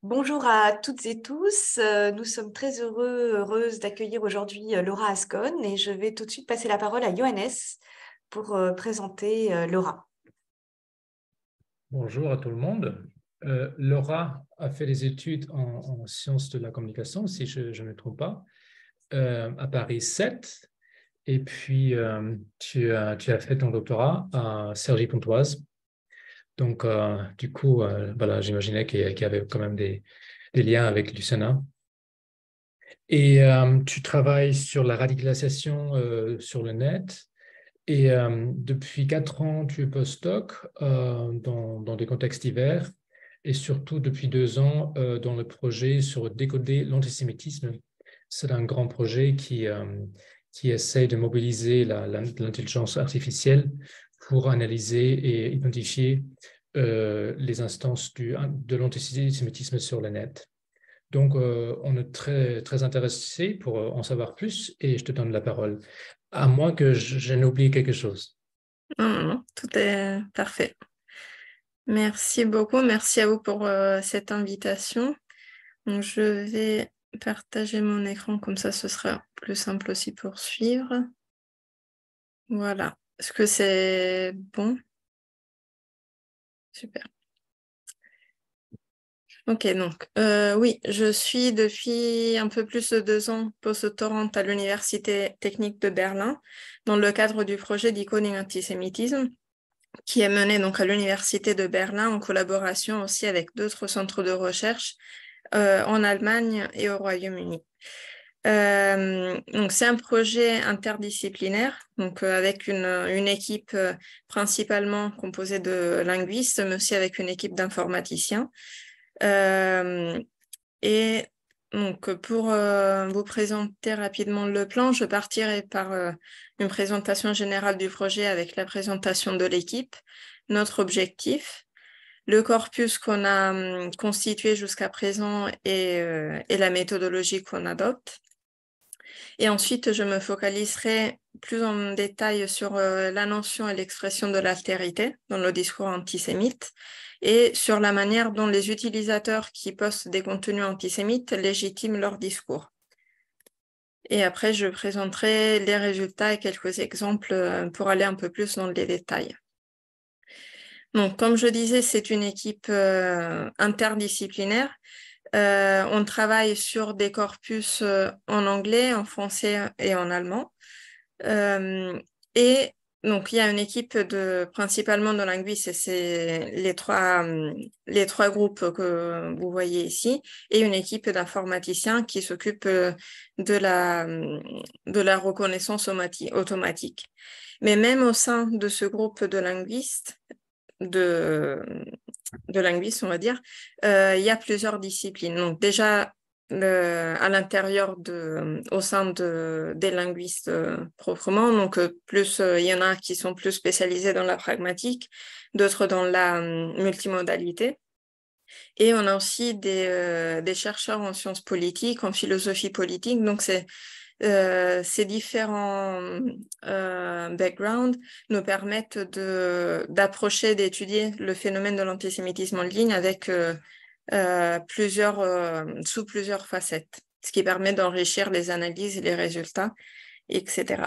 Bonjour à toutes et tous. Nous sommes très heureuses d'accueillir aujourd'hui Laura Ascon et je vais tout de suite passer la parole à Johannes pour présenter Laura. Bonjour à tout le monde. Laura a fait des études en sciences de la communication, si je ne me trompe pas, à Paris 7. Et puis, tu as fait ton doctorat à Cergy-Pontoise. Donc, du coup, voilà, j'imaginais qu'il y avait quand même des liens avec l'UCENA. Et tu travailles sur la radicalisation sur le net. Et depuis 4 ans, tu es postdoc dans des contextes divers et surtout depuis 2 ans dans le projet sur décoder l'antisémitisme. C'est un grand projet qui essaie de mobiliser l'intelligence artificielle pour analyser et identifier les instances de l'antisémitisme sur le net. Donc, on est très, très intéressé pour en savoir plus et je te donne la parole. À moins que je n'oublie quelque chose. Non, non, non, tout est parfait. Merci beaucoup. Merci à vous pour cette invitation. Donc, je vais partager mon écran, comme ça, ce sera plus simple aussi pour suivre. Voilà. Est-ce que c'est bon? Super. Ok, donc, oui, je suis depuis un peu plus de 2 ans postdoctorante à l'Université technique de Berlin dans le cadre du projet Decoding Antisémitisme, qui est mené donc à l'Université de Berlin en collaboration aussi avec d'autres centres de recherche en Allemagne et au Royaume-Uni. Donc c'est un projet interdisciplinaire, donc avec une équipe principalement composée de linguistes, mais aussi avec une équipe d'informaticiens. Et donc pour vous présenter rapidement le plan, je partirai par une présentation générale du projet avec la présentation de l'équipe, notre objectif, le corpus qu'on a constitué jusqu'à présent et la méthodologie qu'on adopte. Et ensuite, je me focaliserai plus en détail sur la notion et l'expression de l'altérité dans le discours antisémite et sur la manière dont les utilisateurs qui postent des contenus antisémites légitiment leur discours. Et après, je présenterai les résultats et quelques exemples pour aller un peu plus dans les détails. Donc, comme je disais, c'est une équipe interdisciplinaire. On travaille sur des corpus en anglais, en français et en allemand. Et donc, il y a une équipe principalement de linguistes, et c'est les trois groupes que vous voyez ici, et une équipe d'informaticiens qui s'occupe de la reconnaissance automatique. Mais même au sein de ce groupe de linguistes, on va dire, il y a plusieurs disciplines. Donc déjà, à l'intérieur au sein des linguistes proprement, donc il y en a qui sont plus spécialisés dans la pragmatique, d'autres dans la multimodalité. Et on a aussi des chercheurs en sciences politiques, en philosophie politique. Donc ces différents backgrounds nous permettent d'approcher, d'étudier le phénomène de l'antisémitisme en ligne avec sous plusieurs facettes, ce qui permet d'enrichir les analyses, les résultats, etc.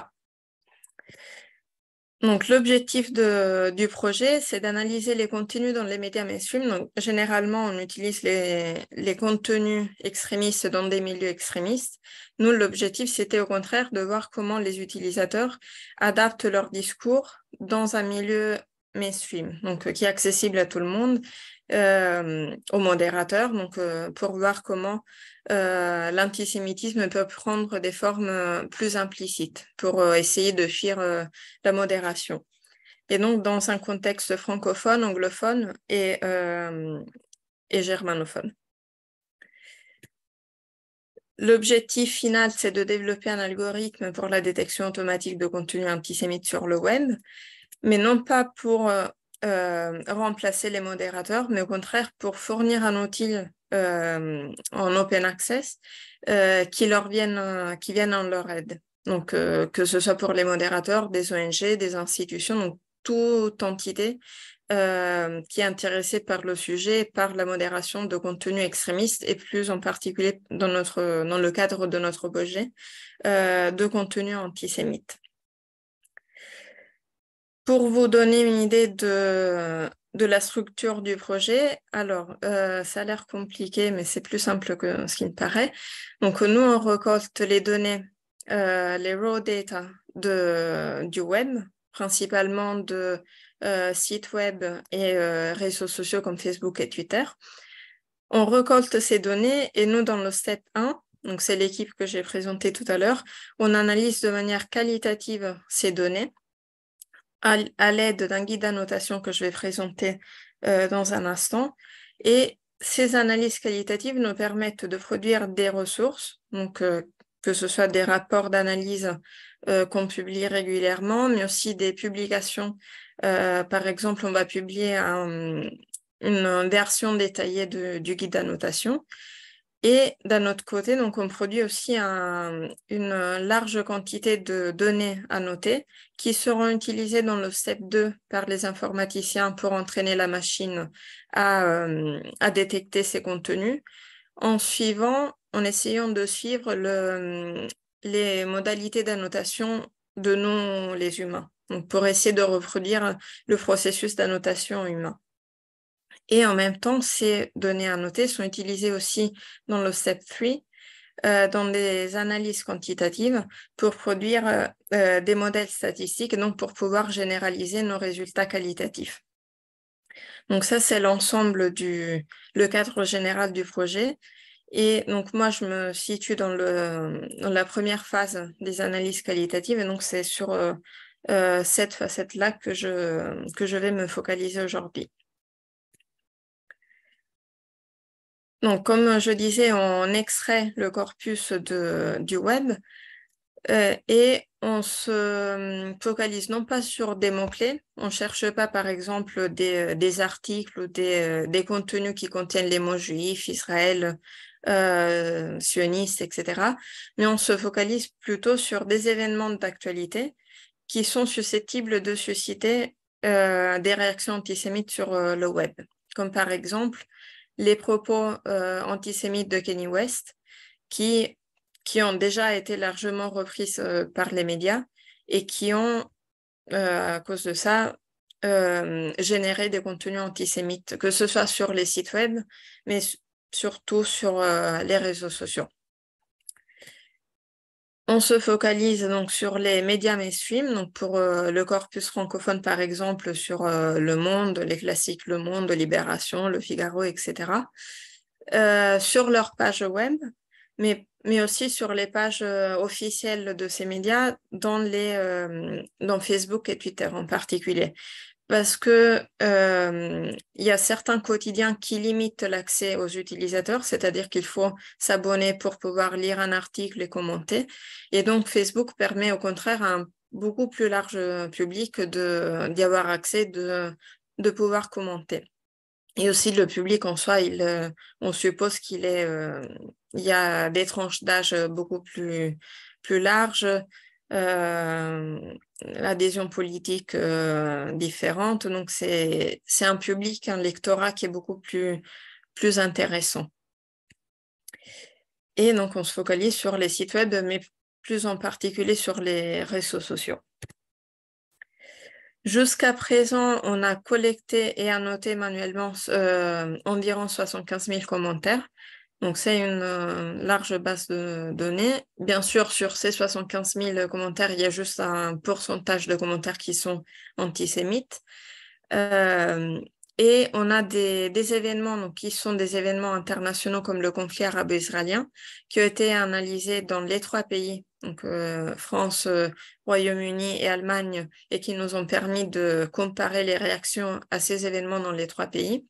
Donc, l'objectif du projet, c'est d'analyser les contenus dans les médias mainstream. Donc, généralement, on utilise les contenus extrémistes dans des milieux extrémistes. Nous, l'objectif, c'était au contraire de voir comment les utilisateurs adaptent leur discours dans un milieu mainstream, donc qui est accessible à tout le monde, aux modérateurs, donc pour voir comment l'antisémitisme peut prendre des formes plus implicites, pour essayer de fuir la modération. Et donc, dans un contexte francophone, anglophone et germanophone. L'objectif final, c'est de développer un algorithme pour la détection automatique de contenus antisémites sur le web, mais non pas pour remplacer les modérateurs, mais au contraire pour fournir un outil en open access qui vienne en leur aide. Donc, que ce soit pour les modérateurs, des ONG, des institutions, donc toute entité qui est intéressé par le sujet, par la modération de contenus extrémistes et plus en particulier dans le cadre de notre projet, de contenus antisémites. Pour vous donner une idée de la structure du projet, alors ça a l'air compliqué, mais c'est plus simple que ce qui me paraît. Donc nous, on récolte les données, les raw data du web, principalement de sites web et réseaux sociaux comme Facebook et Twitter. On récolte ces données et nous, dans le step 1, donc c'est l'équipe que j'ai présentée tout à l'heure, on analyse de manière qualitative ces données à l'aide d'un guide d'annotation que je vais présenter dans un instant. Et ces analyses qualitatives nous permettent de produire des ressources, donc que ce soit des rapports d'analyse qu'on publie régulièrement, mais aussi des publications. Par exemple, on va publier une version détaillée du guide d'annotation. Et d'un autre côté, donc, on produit aussi une large quantité de données annotées qui seront utilisées dans le step 2 par les informaticiens pour entraîner la machine à détecter ces contenus en essayant de suivre les modalités d'annotation de nous, les humains, donc pour essayer de reproduire le processus d'annotation humain. Et en même temps, ces données annotées sont utilisées aussi dans le step 3, dans des analyses quantitatives pour produire des modèles statistiques, donc pour pouvoir généraliser nos résultats qualitatifs. Donc ça, c'est l'ensemble le cadre général du projet. Et donc moi, je me situe dans la première phase des analyses qualitatives, et donc c'est sur cette facette-là que je vais me focaliser aujourd'hui. Donc, comme je disais, on extrait le corpus du web et on se focalise non pas sur des mots-clés. On ne cherche pas, par exemple, des articles ou des contenus qui contiennent les mots juifs, Israël, sioniste, etc. Mais on se focalise plutôt sur des événements d'actualité qui sont susceptibles de susciter des réactions antisémites sur le web. Comme par exemple, les propos antisémites de Kanye West qui ont déjà été largement repris par les médias et qui ont, à cause de ça, généré des contenus antisémites, que ce soit sur les sites web, mais surtout sur les réseaux sociaux. On se focalise donc sur les médias mainstream, donc pour le corpus francophone par exemple sur Le Monde, les classiques Le Monde, Libération, Le Figaro, etc. Sur leur page web, mais aussi sur les pages officielles de ces médias, dans Facebook et Twitter en particulier. Parce que y a certains quotidiens qui limitent l'accès aux utilisateurs, c'est-à-dire qu'il faut s'abonner pour pouvoir lire un article et commenter. Et donc, Facebook permet au contraire à un beaucoup plus large public d'y avoir accès, de pouvoir commenter. Et aussi, le public en soi, on suppose qu'il y a des tranches d'âge beaucoup plus larges, l'adhésion politique différente. Donc, c'est un public, un lectorat qui est beaucoup plus intéressant. Et donc, on se focalise sur les sites web, mais plus en particulier sur les réseaux sociaux. Jusqu'à présent, on a collecté et annoté manuellement environ 75 000 commentaires. Donc, c'est une large base de données. Bien sûr, sur ces 75 000 commentaires, il y a juste un pourcentage de commentaires qui sont antisémites. Et on a des événements donc, qui sont des événements internationaux comme le conflit arabo-israélien qui ont été analysés dans les 3 pays, donc France, Royaume-Uni et Allemagne, et qui nous ont permis de comparer les réactions à ces événements dans les 3 pays.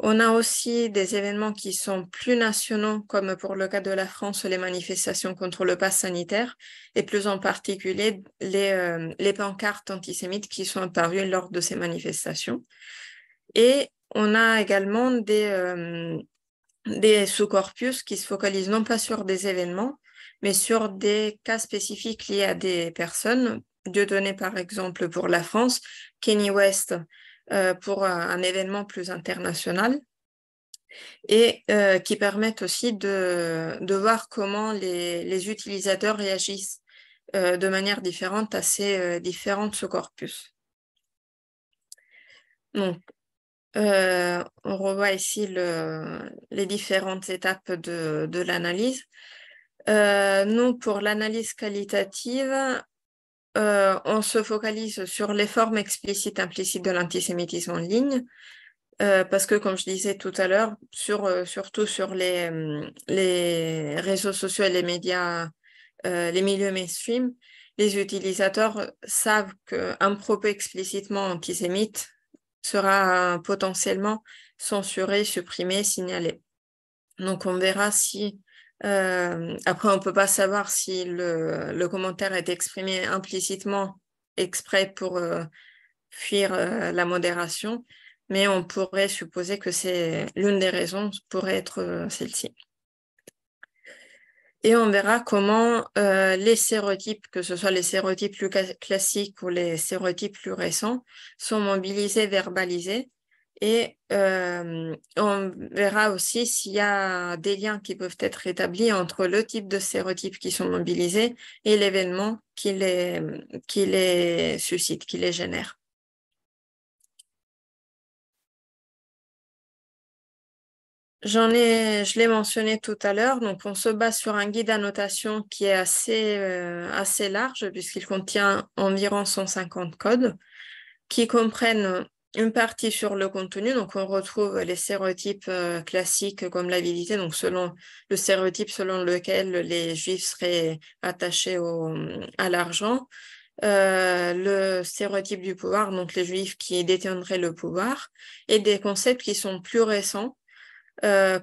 On a aussi des événements qui sont plus nationaux, comme pour le cas de la France, les manifestations contre le pass sanitaire, et plus en particulier les pancartes antisémites qui sont apparues lors de ces manifestations. Et on a également des sous-corpus qui se focalisent non pas sur des événements, mais sur des cas spécifiques liés à des personnes. Dieudonné, par exemple, pour la France, Kanye West, pour un événement plus international et qui permettent aussi de voir comment les utilisateurs réagissent de manière différente à ces différents sous-corpus. Donc, on revoit ici les différentes étapes de l'analyse. Nous, pour l'analyse qualitative, on se focalise sur les formes explicites et implicites de l'antisémitisme en ligne, parce que, comme je disais tout à l'heure, surtout sur les réseaux sociaux et les médias, les milieux mainstream, les utilisateurs savent qu'un propos explicitement antisémite sera potentiellement censuré, supprimé, signalé. Donc, on verra si... après, on ne peut pas savoir si le commentaire est exprimé implicitement, exprès pour fuir la modération, mais on pourrait supposer que c'est l'une des raisons pourrait être celle-ci. Et on verra comment les stéréotypes, que ce soit les stéréotypes plus classiques ou les stéréotypes plus récents, sont mobilisés, verbalisés. Et on verra aussi s'il y a des liens qui peuvent être établis entre le type de stéréotypes qui sont mobilisés et l'événement qui les suscite, qui les génère. Je l'ai mentionné tout à l'heure, donc on se base sur un guide d'annotation qui est assez large puisqu'il contient environ 150 codes qui comprennent une partie sur le contenu, donc on retrouve les stéréotypes classiques comme l'avidité, donc selon le stéréotype selon lequel les juifs seraient attachés à l'argent, le stéréotype du pouvoir, donc les juifs qui détiendraient le pouvoir, et des concepts qui sont plus récents,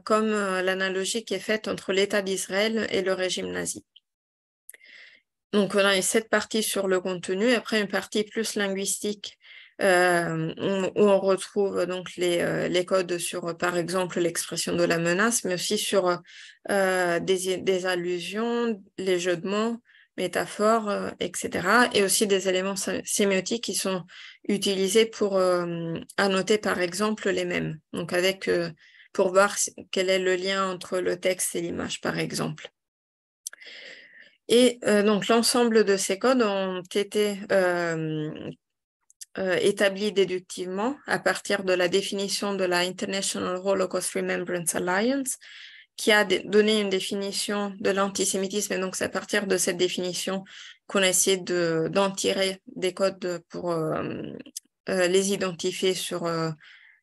comme l'analogie qui est faite entre l'État d'Israël et le régime nazi. Donc, on a cette partie sur le contenu, après une partie plus linguistique, où on retrouve donc les codes sur, par exemple, l'expression de la menace, mais aussi sur des allusions, les jeux de mots, métaphores, etc. Et aussi des éléments sémiotiques qui sont utilisés pour annoter, par exemple, les mèmes. Donc, pour voir quel est le lien entre le texte et l'image, par exemple. Et donc, l'ensemble de ces codes ont été établis déductivement à partir de la définition de la International Holocaust Remembrance Alliance, qui a donné une définition de l'antisémitisme. Et donc, c'est à partir de cette définition qu'on a essayé d'en tirer des codes pour les identifier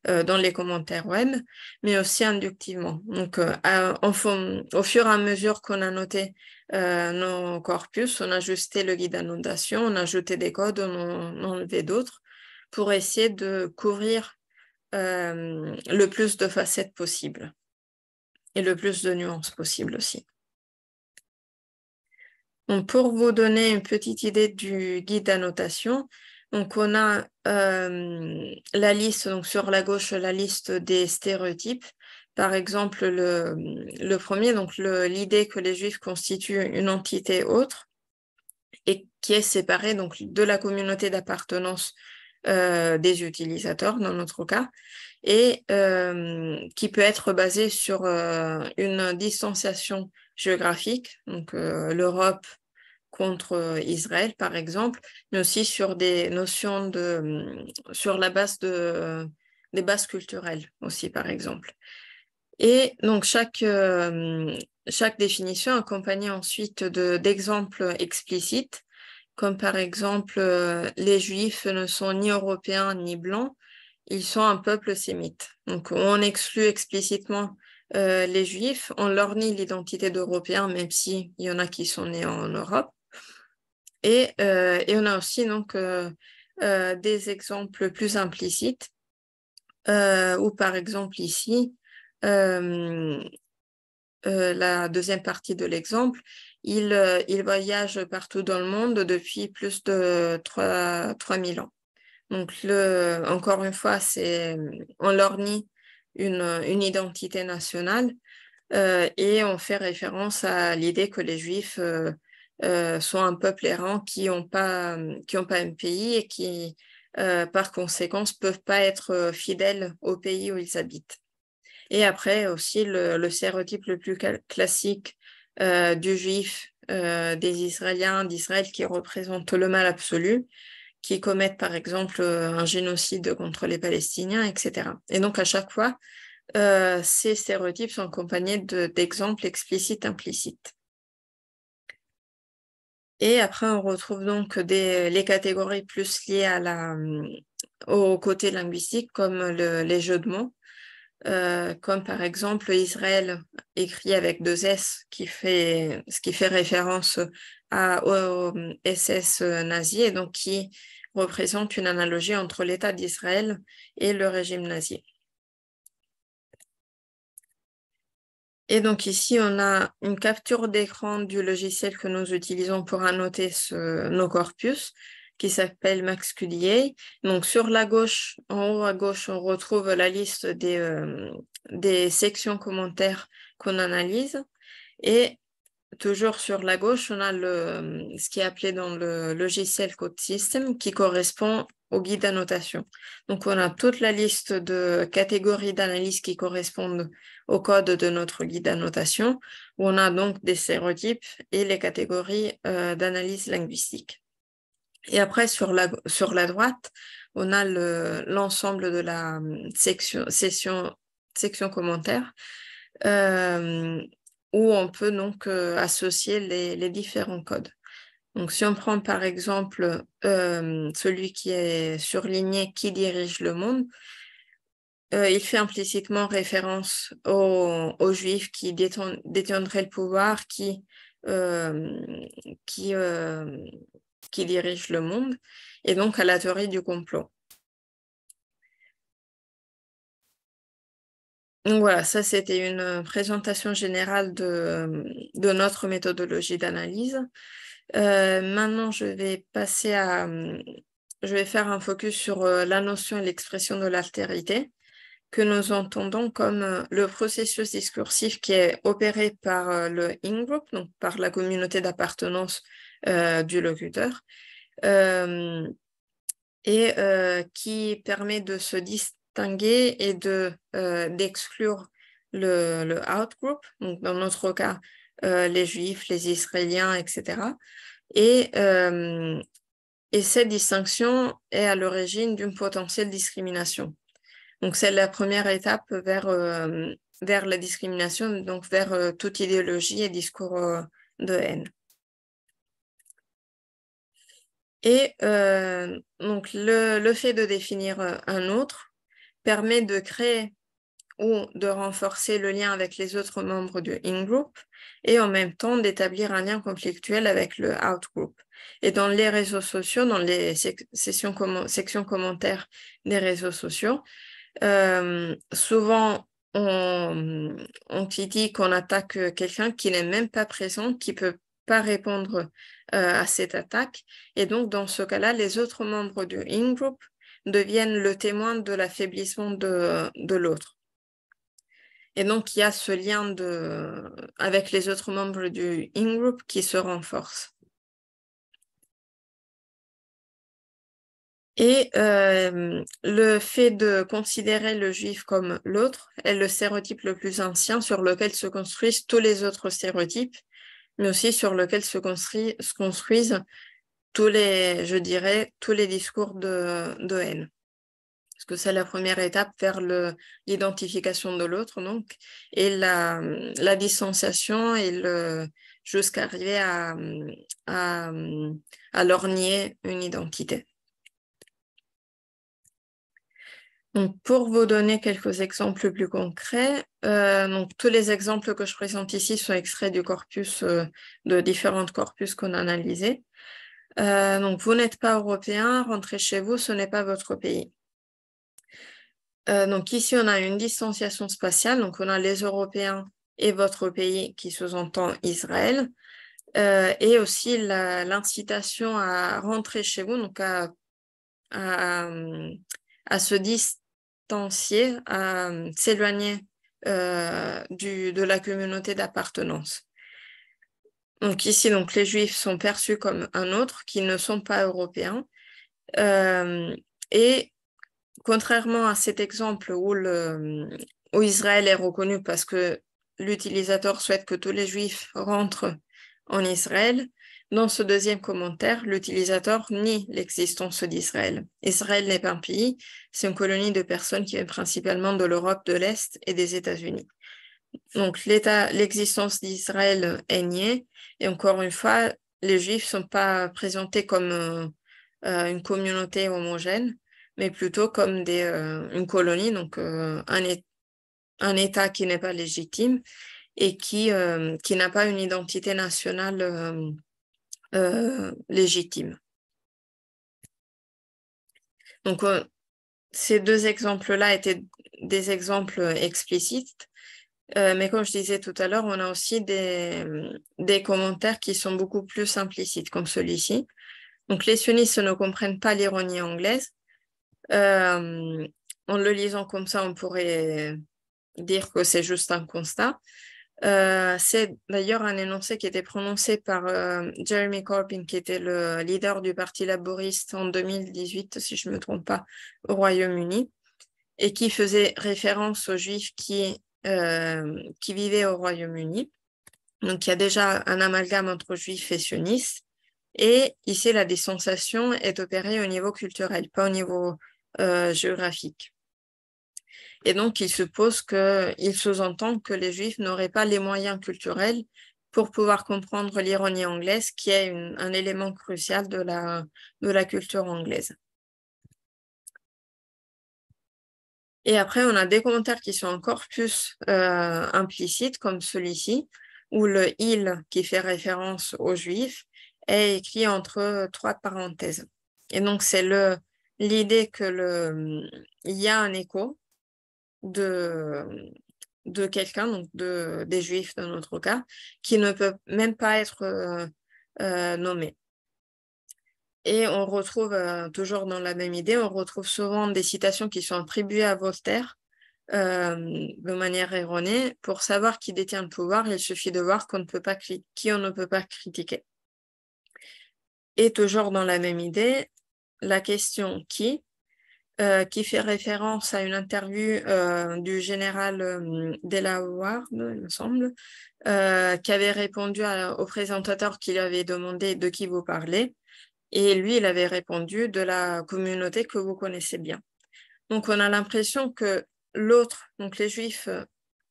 dans les commentaires web, mais aussi inductivement. Donc, au fur et à mesure qu'on a noté nos corpus, on a ajusté le guide d'annotation, on a ajouté des codes, on en a enlevé d'autres pour essayer de couvrir le plus de facettes possible et le plus de nuances possible aussi. Donc, pour vous donner une petite idée du guide d'annotation, donc on a la liste, donc sur la gauche, la liste des stéréotypes. Par exemple, le premier, donc l'idée que les Juifs constituent une entité autre et qui est séparée donc, de la communauté d'appartenance des utilisateurs, dans notre cas, et qui peut être basée sur une distanciation géographique, donc l'Europe contre Israël, par exemple, mais aussi sur des notions sur la base des bases culturelles aussi, par exemple. Et donc, chaque définition accompagnée ensuite d'exemples explicites, comme par exemple, les Juifs ne sont ni européens ni blancs, ils sont un peuple sémite. Donc, on exclut explicitement les Juifs, on leur nie l'identité d'Européens, même s'il y en a qui sont nés en Europe. Et on a aussi donc des exemples plus implicites, où par exemple ici, la deuxième partie de l'exemple, il voyage partout dans le monde depuis plus de 3000 ans. Donc, encore une fois, on leur nie une identité nationale et on fait référence à l'idée que les Juifs sont un peuple errant qui n'ont pas un pays et qui par conséquent, ne peuvent pas être fidèles au pays où ils habitent. Et après aussi, le stéréotype le plus classique du juif, des Israéliens d'Israël qui représentent le mal absolu, qui commettent par exemple un génocide contre les Palestiniens, etc. Et donc à chaque fois, ces stéréotypes sont accompagnés d'exemples explicites, implicites. Et après, on retrouve donc les catégories plus liées au côté linguistique, comme les jeux de mots, comme par exemple Israël écrit avec 2 S, ce qui fait référence au SS nazi, et donc qui représente une analogie entre l'État d'Israël et le régime nazi. Et donc ici, on a une capture d'écran du logiciel que nous utilisons pour annoter nos corpus, qui s'appelle MaxQDA. Donc sur la gauche, en haut à gauche, on retrouve la liste des sections commentaires qu'on analyse. Et toujours sur la gauche, on a ce qui est appelé dans le logiciel Code System, qui correspond au guide d'annotation. Donc, on a toute la liste de catégories d'analyse qui correspondent au code de notre guide d'annotation, où on a donc des stéréotypes et les catégories d'analyse linguistique. Et après, sur la droite, on a l'ensemble de la section commentaires, où on peut donc associer les différents codes. Donc, si on prend par exemple celui qui est surligné « Qui dirige le monde », il fait implicitement référence aux Juifs qui détiendraient le pouvoir, qui dirigent le monde, et donc à la théorie du complot. Donc voilà, ça c'était une présentation générale de notre méthodologie d'analyse. Maintenant, je vais faire un focus sur la notion et l'expression de l'altérité, que nous entendons comme le processus discursif qui est opéré par le in-group, donc par la communauté d'appartenance du locuteur, et qui permet de se distinguer et d'exclure le out-group, donc dans notre cas, les Juifs, les Israéliens, etc. Et cette distinction est à l'origine d'une potentielle discrimination. Donc, c'est la première étape vers la discrimination, donc vers toute idéologie et discours de haine. Et donc, le fait de définir un autre permet de créer ou de renforcer le lien avec les autres membres du in-group et en même temps d'établir un lien conflictuel avec le out-group. Et dans les réseaux sociaux, dans les sections commentaires des réseaux sociaux, souvent on critique, on attaque quelqu'un qui n'est même pas présent, qui ne peut pas répondre à cette attaque. Et donc, dans ce cas-là, les autres membres du in-group deviennent le témoin de l'affaiblissement de l'autre. Et donc, il y a ce lien avec les autres membres du in-group qui se renforce. Et le fait de considérer le juif comme l'autre est le stéréotype le plus ancien sur lequel se construisent tous les autres stéréotypes, mais aussi sur lequel se construisent tous les discours de haine. Parce que c'est la première étape vers l'identification de l'autre, donc, et la distanciation et jusqu'à arriver à leur nier une identité. Donc, pour vous donner quelques exemples plus concrets, donc, tous les exemples que je présente ici sont extraits du corpus, de différents corpus qu'on a analysés. Donc, vous n'êtes pas européen, rentrez chez vous, ce n'est pas votre pays. Donc, ici, on a une distanciation spatiale, donc on a les Européens et votre pays qui sous-entend Israël, et aussi l'incitation à rentrer chez vous, donc à se distancier, à s'éloigner de la communauté d'appartenance. Donc ici, les Juifs sont perçus comme un autre, qui ne sont pas européens. Et contrairement à cet exemple où Israël est reconnu parce que l'utilisateur souhaite que tous les Juifs rentrent en Israël, dans ce deuxième commentaire, l'utilisateur nie l'existence d'Israël. Israël n'est pas un pays, c'est une colonie de personnes qui viennent principalement de l'Europe de l'Est et des États-Unis. Donc l'existence d'Israël est niée, et encore une fois, les Juifs ne sont pas présentés comme une communauté homogène, mais plutôt comme une colonie, donc un État qui n'est pas légitime et qui n'a pas une identité nationale légitime. Donc, ces deux exemples-là étaient des exemples explicites, mais comme je disais tout à l'heure, on a aussi des commentaires qui sont beaucoup plus implicites, comme celui-ci. Donc, les sionistes ne comprennent pas l'ironie anglaise. En le lisant comme ça, on pourrait dire que c'est juste un constat. C'est d'ailleurs un énoncé qui était prononcé par Jeremy Corbyn, qui était le leader du Parti laboriste en 2018, si je ne me trompe pas, au Royaume-Uni, et qui faisait référence aux Juifs qui vivaient au Royaume-Uni. Donc, il y a déjà un amalgame entre Juifs et sionistes. Et ici, la distanciation est opérée au niveau culturel, pas au niveau géographique. Et donc, il sous-entend que les Juifs n'auraient pas les moyens culturels pour pouvoir comprendre l'ironie anglaise, qui est un élément crucial de la culture anglaise. Et après, on a des commentaires qui sont encore plus implicites, comme celui-ci, où le « il » qui fait référence aux Juifs est écrit entre 3 parenthèses. Et donc, c'est l'idée qu'il y a un écho de quelqu'un, donc des Juifs dans notre cas, qui ne peut même pas être nommé. Et on retrouve, toujours dans la même idée, on retrouve souvent des citations qui sont attribuées à Voltaire de manière erronée. Pour savoir qui détient le pouvoir, il suffit de voir qui on ne peut pas critiquer. Et toujours dans la même idée, la question qui fait référence à une interview du général Delaware, il me semble, qui avait répondu au présentateur qui lui avait demandé de qui vous parlez. Et lui, il avait répondu de la communauté que vous connaissez bien. Donc, on a l'impression que l'autre, donc les Juifs,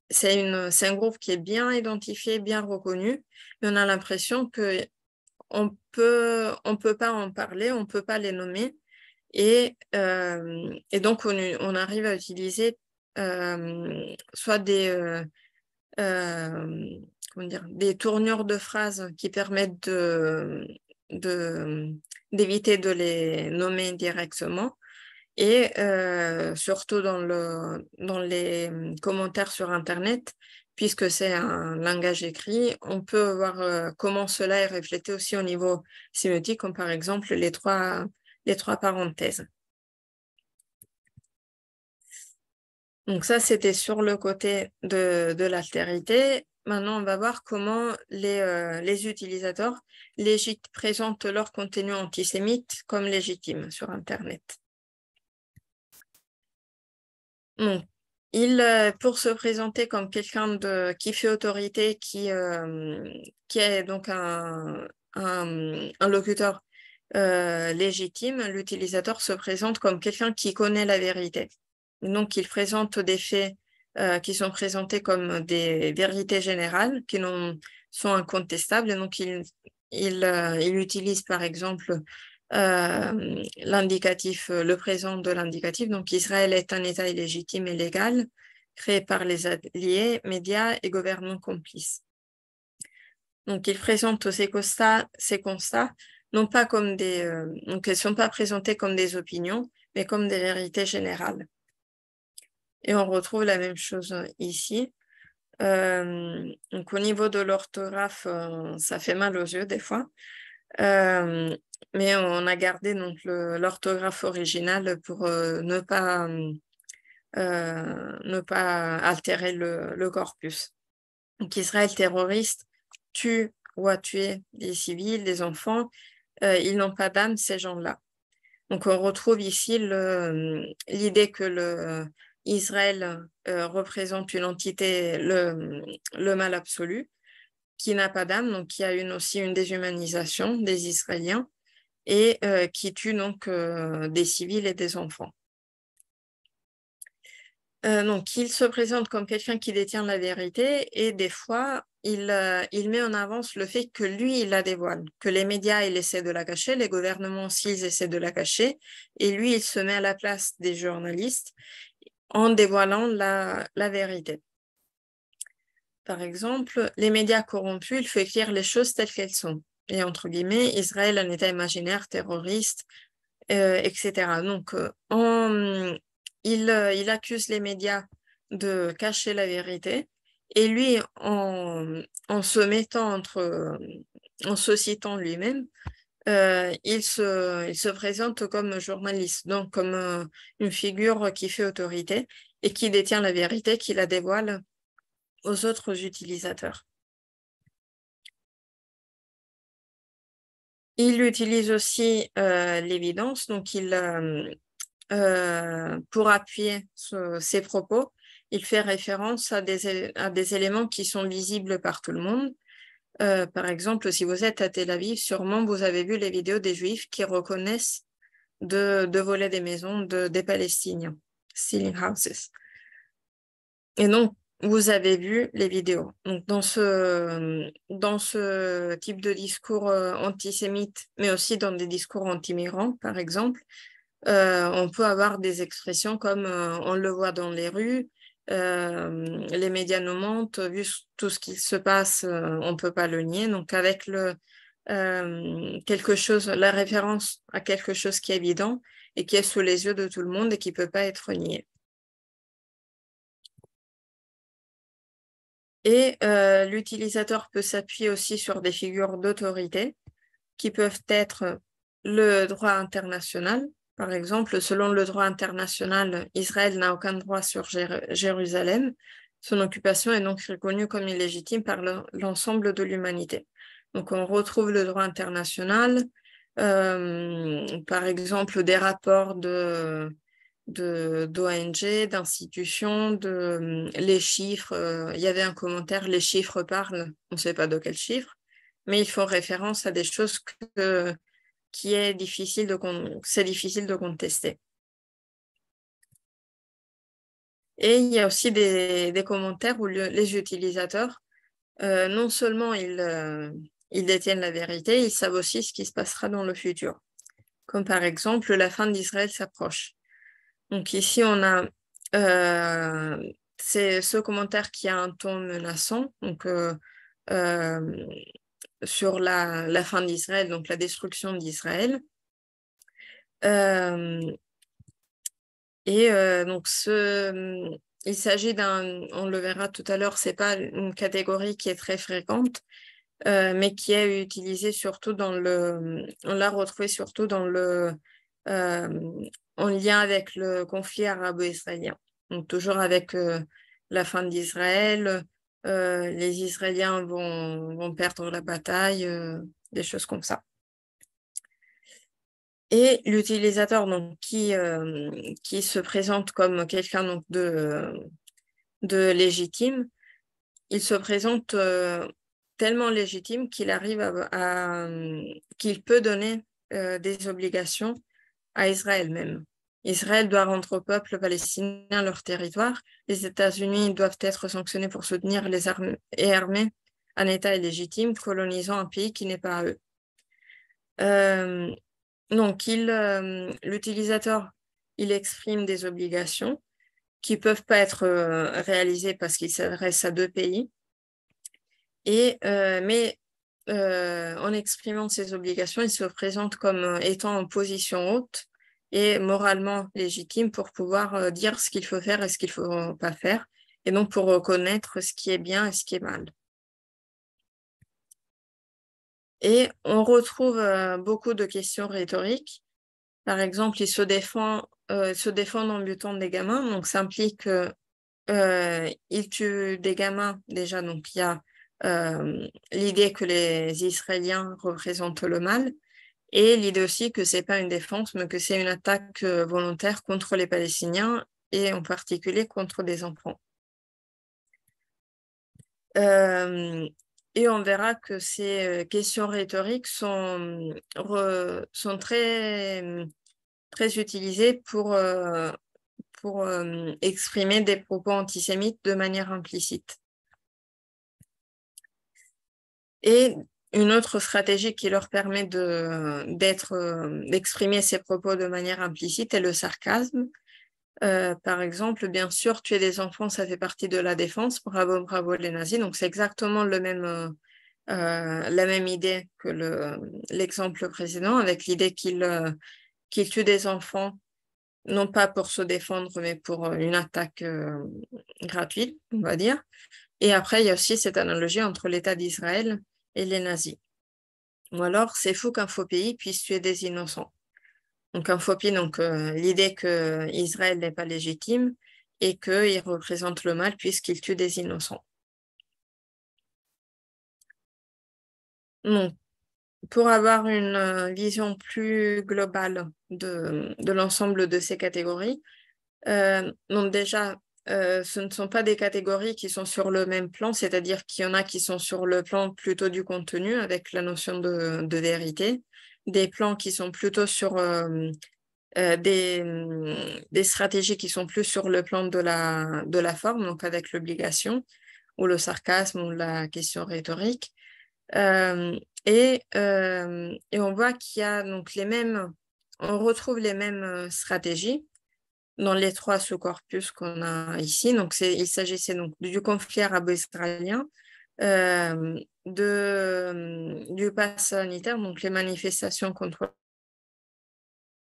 c'est un groupe qui est bien identifié, bien reconnu, mais on a l'impression qu'on peut pas en parler, on ne peut pas les nommer. Et donc, on arrive à utiliser soit des tournures de phrases qui permettent d'éviter de les nommer directement. Et surtout dans les commentaires sur Internet, puisque c'est un langage écrit, on peut voir comment cela est reflété aussi au niveau sémiotique, comme par exemple les trois parenthèses. Donc ça, c'était sur le côté de l'altérité. Maintenant, on va voir comment les utilisateurs présentent leur contenu antisémite comme légitime sur Internet. Donc, pour se présenter comme quelqu'un qui fait autorité, qui est donc un locuteur légitime, l'utilisateur se présente comme quelqu'un qui connaît la vérité. Donc, il présente des faits qui sont présentés comme des vérités générales, qui sont incontestables. Et donc, il utilise par exemple l'indicatif, le présent de l'indicatif. Donc, Israël est un État illégitime et légal, créé par les alliés, médias et gouvernements complices. Donc, il présente ces constats non pas comme donc, elles ne sont pas présentées comme des opinions, mais comme des vérités générales. Et on retrouve la même chose ici. Donc, au niveau de l'orthographe, ça fait mal aux yeux des fois. Mais on a gardé donc l'orthographe originale pour ne pas altérer le corpus. Donc, Israël terroriste tue ou a tué des civils, des enfants. Ils n'ont pas d'âme, ces gens-là. Donc, on retrouve ici l'idée que Israël représente une entité, le mal absolu, qui n'a pas d'âme, donc qui a aussi une déshumanisation des Israéliens et qui tue donc des civils et des enfants. Donc, il se présente comme quelqu'un qui détient la vérité et des fois, il met en avance le fait que lui, il la dévoile, que les médias, ils essaient de la cacher, les gouvernements aussi, ils essaient de la cacher, et lui, il se met à la place des journalistes en dévoilant la vérité. Par exemple, les médias corrompus, il faut écrire les choses telles qu'elles sont. Et entre guillemets, Israël, un État imaginaire, terroriste, etc. Donc, il accuse les médias de cacher la vérité et lui, en se mettant en se citant lui-même, il se présente comme journaliste, donc comme une figure qui fait autorité et qui détient la vérité, qui la dévoile aux autres utilisateurs. Il utilise aussi l'évidence, donc pour appuyer ses propos, il fait référence à des éléments qui sont visibles par tout le monde. Par exemple, si vous êtes à Tel Aviv, sûrement vous avez vu les vidéos des Juifs qui reconnaissent de voler des maisons des Palestiniens, stealing houses. Et donc, vous avez vu les vidéos. Donc, dans ce type de discours antisémite, mais aussi dans des discours anti-migrants, par exemple, on peut avoir des expressions comme on le voit dans les rues, les médias nous mentent, vu tout ce qui se passe, on ne peut pas le nier. Donc, avec la référence à quelque chose qui est évident et qui est sous les yeux de tout le monde et qui ne peut pas être nié. Et l'utilisateur peut s'appuyer aussi sur des figures d'autorité qui peuvent être le droit international. Par exemple, selon le droit international, Israël n'a aucun droit sur Jérusalem. Son occupation est donc reconnue comme illégitime par l'ensemble de l'humanité. Donc, on retrouve le droit international, par exemple, des rapports d'ONG, d'institutions, les chiffres. Il y avait un commentaire, les chiffres parlent, on ne sait pas de quels chiffres, mais ils font référence à des choses c'est difficile de contester. Et il y a aussi des commentaires où les utilisateurs, non seulement ils détiennent la vérité, ils savent aussi ce qui se passera dans le futur. Comme par exemple, la fin d'Israël s'approche. Donc ici, on a c'est ce commentaire qui a un ton menaçant, donc sur la fin d'Israël, donc la destruction d'Israël. Donc il s'agit on le verra tout à l'heure, c'est pas une catégorie qui est très fréquente, mais qui est utilisée surtout on l'a retrouvée surtout en lien avec le conflit arabo-israélien. Donc toujours avec la fin d'Israël, les Israéliens vont perdre la bataille, des choses comme ça. Et l'utilisateur donc, qui se présente comme quelqu'un de légitime, il se présente tellement légitime qu'il arrive qu'il peut donner des obligations à Israël même. Israël doit rendre au peuple palestinien leur territoire. Les États-Unis doivent être sanctionnés pour soutenir les armées et armer un État illégitime colonisant un pays qui n'est pas à eux. Donc, l'utilisateur, il exprime des obligations qui ne peuvent pas être réalisées parce qu'il s'adresse à deux pays. Mais en exprimant ces obligations, il se présente comme étant en position haute et moralement légitime pour pouvoir dire ce qu'il faut faire et ce qu'il ne faut pas faire, et donc pour reconnaître ce qui est bien et ce qui est mal. Et on retrouve beaucoup de questions rhétoriques. Par exemple, il se défend en butant des gamins, donc ça implique qu'il tue des gamins déjà, donc il y a l'idée que les Israéliens représentent le mal, Et l'idée aussi que ce n'est pas une défense, mais que c'est une attaque volontaire contre les Palestiniens et en particulier contre des enfants. Et on verra que ces questions rhétoriques sont très, très utilisées pour exprimer des propos antisémites de manière implicite. Et une autre stratégie qui leur permet d'exprimer ces propos de manière implicite est le sarcasme. Par exemple, bien sûr, tuer des enfants, ça fait partie de la défense. Bravo, bravo les nazis. Donc, c'est exactement la même idée que l'exemple précédent, avec l'idée qu'ils tuent des enfants, non pas pour se défendre, mais pour une attaque gratuite, on va dire. Et après, il y a aussi cette analogie entre l'État d'Israël et les nazis. Ou alors, c'est fou qu'un faux pays puisse tuer des innocents. Donc, un faux pays, l'idée qu'Israël n'est pas légitime et qu'il représente le mal puisqu'il tue des innocents. Donc, pour avoir une vision plus globale de l'ensemble de ces catégories, donc déjà, ce ne sont pas des catégories qui sont sur le même plan, c'est-à-dire qu'il y en a qui sont sur le plan plutôt du contenu avec la notion de vérité, des plans qui sont plutôt sur des stratégies qui sont plus sur le plan de la forme, donc avec l'obligation ou le sarcasme ou la question rhétorique. Et on voit qu'il y a donc on retrouve les mêmes stratégies dans les trois sous-corpus qu'on a ici. Donc, il s'agissait donc du conflit arabo-israélien, du pass sanitaire, donc les manifestations contre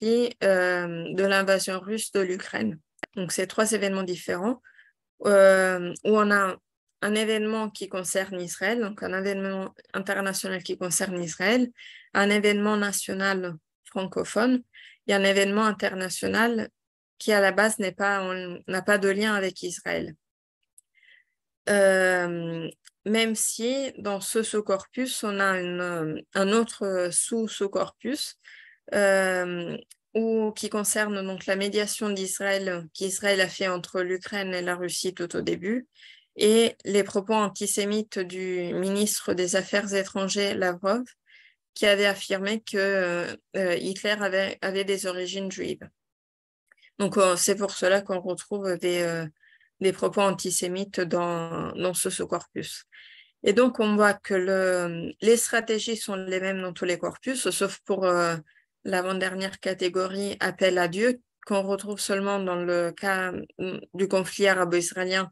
de l'invasion russe de l'Ukraine. Donc, c'est trois événements différents où on a un événement qui concerne Israël, donc un événement international qui concerne Israël, un événement national francophone et un événement international qui, à la base, n'a pas de lien avec Israël. Même si, dans ce sous-corpus, on a un autre sous-sous-corpus qui concerne donc la médiation d'Israël qu'Israël a fait entre l'Ukraine et la Russie tout au début, et les propos antisémites du ministre des Affaires étrangères Lavrov, qui avait affirmé que Hitler avait des origines juives. Donc, c'est pour cela qu'on retrouve des propos antisémites dans ce sous-corpus. Et donc, on voit que les stratégies sont les mêmes dans tous les corpus, sauf pour l'avant-dernière catégorie, appel à Dieu, qu'on retrouve seulement dans le cas du conflit arabo-israélien,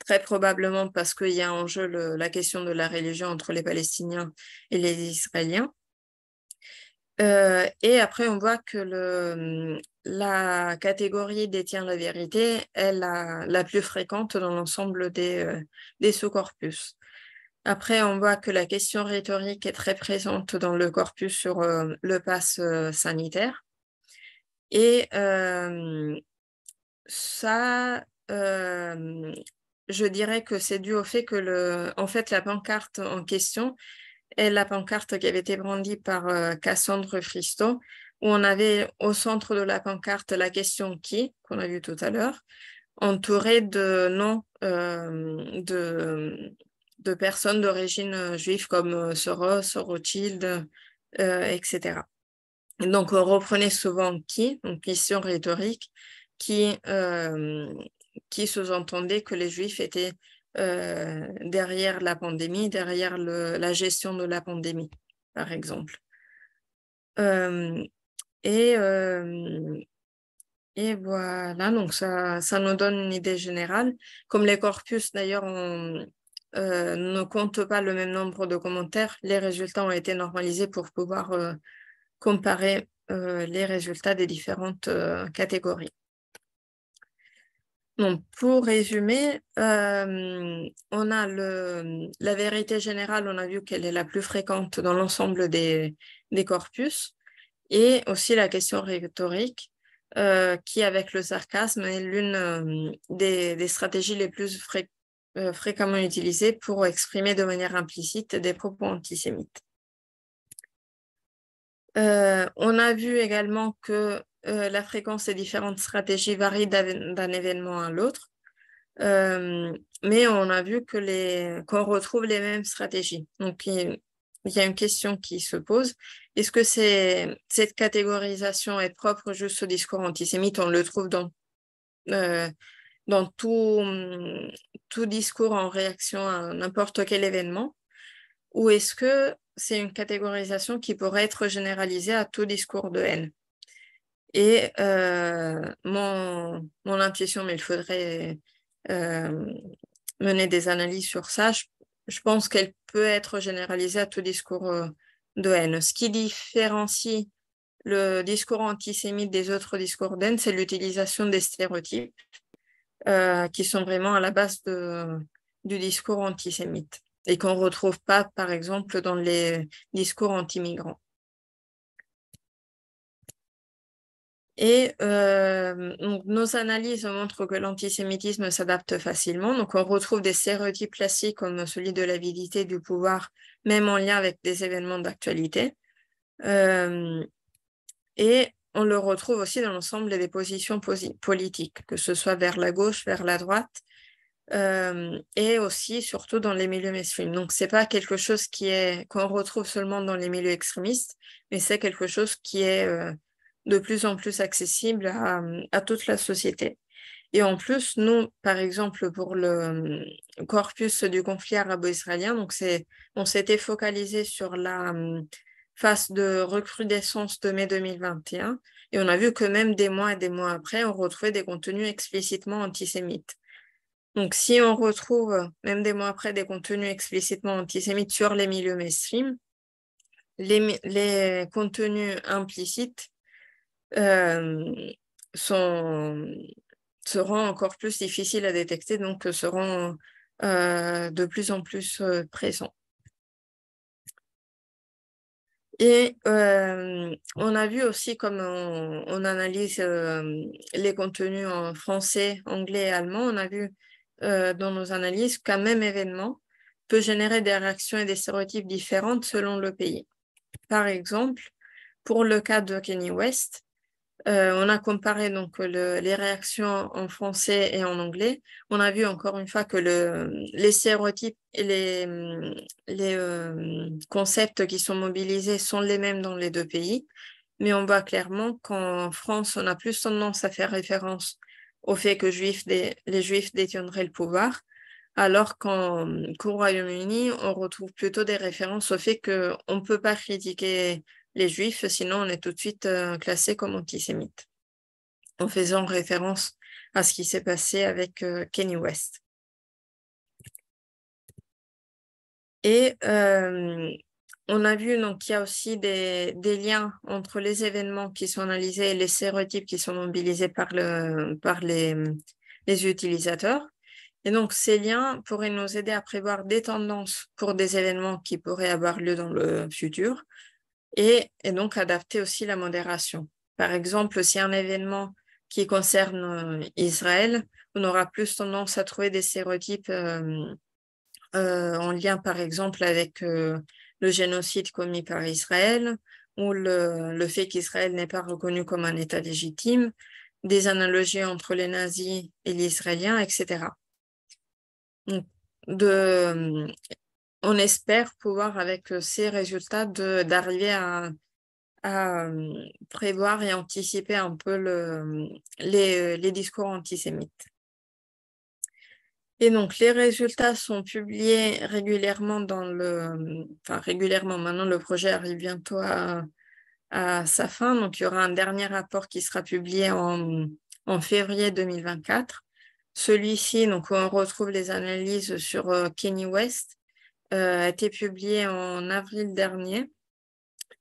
très probablement parce qu'il y a en jeu la question de la religion entre les Palestiniens et les Israéliens. Et après, on voit que la catégorie détient la vérité est la plus fréquente dans l'ensemble des sous-corpus. Après, on voit que la question rhétorique est très présente dans le corpus sur le pass sanitaire. Et ça, je dirais que c'est dû au fait que en fait, la pancarte en question est la pancarte qui avait été brandie par Cassandre Fristo, où on avait au centre de la pancarte la question qui, qu'on a vu tout à l'heure, entourée de noms de personnes d'origine juive comme Soros, Rothschild, etc. Et donc, on reprenait souvent qui, donc question rhétorique, qui sous-entendait que les Juifs étaient derrière la pandémie, derrière la gestion de la pandémie, par exemple. Et voilà, donc ça nous donne une idée générale. Comme les corpus, d'ailleurs, ne comptent pas le même nombre de commentaires, les résultats ont été normalisés pour pouvoir comparer les résultats des différentes catégories. Donc, pour résumer, on a la vérité générale, on a vu qu'elle est la plus fréquente dans l'ensemble des corpus, et aussi la question rhétorique, qui, avec le sarcasme, est l'une des stratégies les plus fréquemment utilisées pour exprimer de manière implicite des propos antisémites. On a vu également que la fréquence des différentes stratégies varie d'un événement à l'autre, mais on a vu qu'on retrouve les mêmes stratégies. Donc, il y a une question qui se pose. Est-ce que cette catégorisation est propre juste au discours antisémite? On le trouve dans tout discours en réaction à n'importe quel événement, ou est-ce que c'est une catégorisation qui pourrait être généralisée à tout discours de haine? Et mon intuition, mais il faudrait mener des analyses sur ça, je pense qu'elle peut être généralisée à tout discours de haine. Ce qui différencie le discours antisémite des autres discours de haine, c'est l'utilisation des stéréotypes qui sont vraiment à la base du discours antisémite et qu'on ne retrouve pas, par exemple, dans les discours anti-migrants. Et donc, nos analyses montrent que l'antisémitisme s'adapte facilement. Donc, on retrouve des stéréotypes classiques comme celui de l'avidité du pouvoir, même en lien avec des événements d'actualité. Et on le retrouve aussi dans l'ensemble des positions politiques, que ce soit vers la gauche, vers la droite, et aussi surtout dans les milieux mainstream. Donc, ce n'est pas quelque chose qu'on retrouve seulement dans les milieux extrémistes, mais c'est quelque chose qui est de plus en plus accessible à toute la société. Et en plus, nous, par exemple, pour le corpus du conflit arabo-israélien, donc on s'était focalisé sur la phase de recrudescence de mai 2021, et on a vu que même des mois et des mois après, on retrouvait des contenus explicitement antisémites. Donc, si on retrouve, même des mois après, des contenus explicitement antisémites sur les milieux mainstream, les contenus implicites seront encore plus difficiles à détecter, donc seront de plus en plus présents. Et on a vu aussi, comme on analyse les contenus en français, anglais et allemand, on a vu dans nos analyses qu'un même événement peut générer des réactions et des stéréotypes différentes selon le pays. Par exemple, pour le cas de Kanye West, on a comparé donc les réactions en français et en anglais. On a vu encore une fois que les stéréotypes et les concepts qui sont mobilisés sont les mêmes dans les deux pays. Mais on voit clairement qu'en France, on a plus tendance à faire référence au fait que les Juifs détiendraient le pouvoir, alors qu'au Royaume-Uni, on retrouve plutôt des références au fait qu'on ne peut pas critiquer les Juifs, sinon on est tout de suite classé comme antisémite, en faisant référence à ce qui s'est passé avec Kanye West. Et on a vu qu'il y a aussi des liens entre les événements qui sont analysés et les stéréotypes qui sont mobilisés par les utilisateurs. Et donc, ces liens pourraient nous aider à prévoir des tendances pour des événements qui pourraient avoir lieu dans le futur et donc adapter aussi la modération. Par exemple, si un événement qui concerne Israël, on aura plus tendance à trouver des stéréotypes en lien, par exemple, avec le génocide commis par Israël ou le fait qu'Israël n'est pas reconnu comme un État légitime, des analogies entre les nazis et les Israéliens, etc. Donc, on espère pouvoir, avec ces résultats, d'arriver à prévoir et anticiper un peu les discours antisémites. Et donc, les résultats sont publiés régulièrement régulièrement, maintenant le projet arrive bientôt à sa fin, donc il y aura un dernier rapport qui sera publié en février 2024. Celui-ci, donc, où on retrouve les analyses sur Kanye West, a été publié en avril dernier.